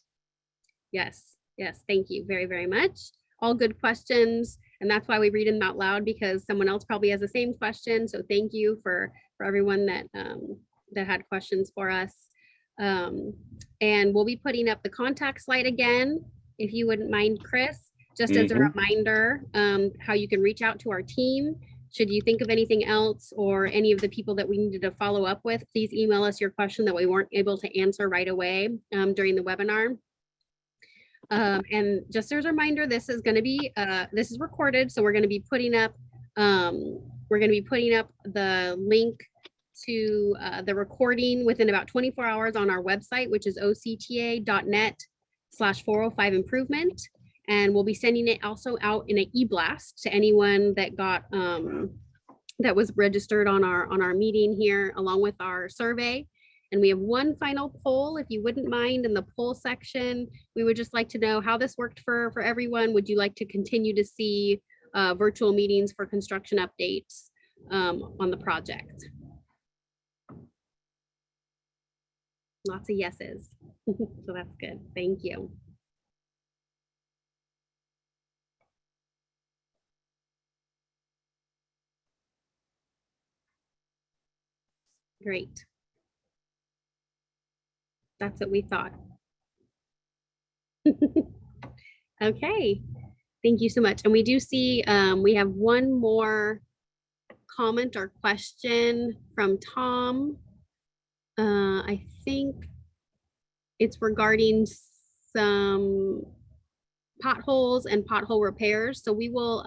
Yes, thank you very, very much. All good questions. And that's why we read them out loud, because someone else probably has the same question. So thank you for everyone that had questions for us. And we'll be putting up the contact slide again, if you wouldn't mind, Chris, just as a reminder, how you can reach out to our team. Should you think of anything else or any of the people that we needed to follow up with, please email us your question that we weren't able to answer right away during the webinar. And just as a reminder, this is going to be this is recorded, so we're going to be putting up the link to the recording within about 24 hours on our website, which is octa.net/405 improvement, and we'll be sending it also out in an e-blast to anyone that got that was registered on our meeting here, along with our survey. And we have one final poll, if you wouldn't mind, in the poll section. We would just like to know how this worked for everyone. Would you like to continue to see virtual meetings for construction updates on the project? Lots of yeses. So that's good. Thank you. Great. That's what we thought. Okay, thank you so much. And we do see we have one more comment or question from Tom. I think it's regarding some potholes and pothole repairs. So we will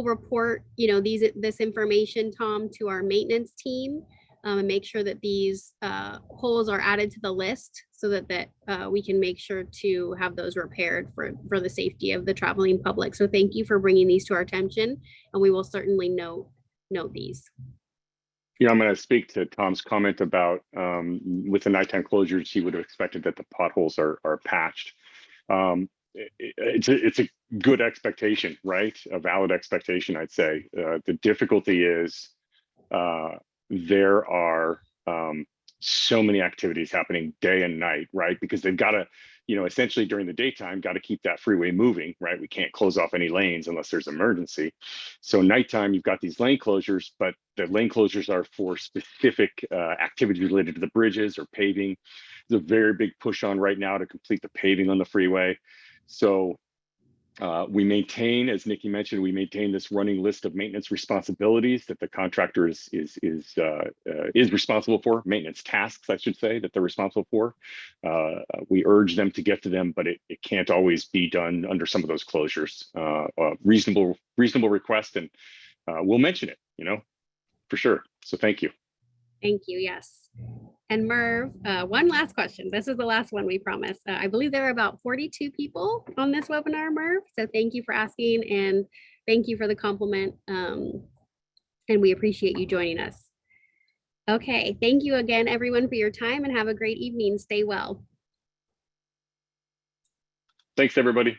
report, this information, Tom, to our maintenance team. And make sure that these holes are added to the list so that we can make sure to have those repaired for the safety of the traveling public. So thank you for bringing these to our attention, and we will certainly note note these. I'm going to speak to Tom's comment about with the nighttime closures, he would have expected that the potholes are patched. It's a good expectation, right? A valid expectation, I'd say. The difficulty is there are so many activities happening day and night, right? Because they've got to, essentially during the daytime, got to keep that freeway moving, right? We can't close off any lanes unless there's emergency. So nighttime, you've got these lane closures, but the lane closures are for specific activities related to the bridges or paving. There's a very big push on right now to complete the paving on the freeway. So we maintain, as Nikki mentioned, we maintain this running list of maintenance responsibilities that the contractor is responsible for, maintenance tasks, I should say, that they're responsible for. We urge them to get to them, but it can't always be done under some of those closures. Reasonable request, and we'll mention it, for sure. So thank you. Thank you. Yes. And Merv, one last question. This is the last one we promise. I believe there are about 42 people on this webinar, Merv. So thank you for asking and thank you for the compliment. And we appreciate you joining us. Okay. Thank you again, everyone, for your time and have a great evening. Stay well. Thanks, everybody.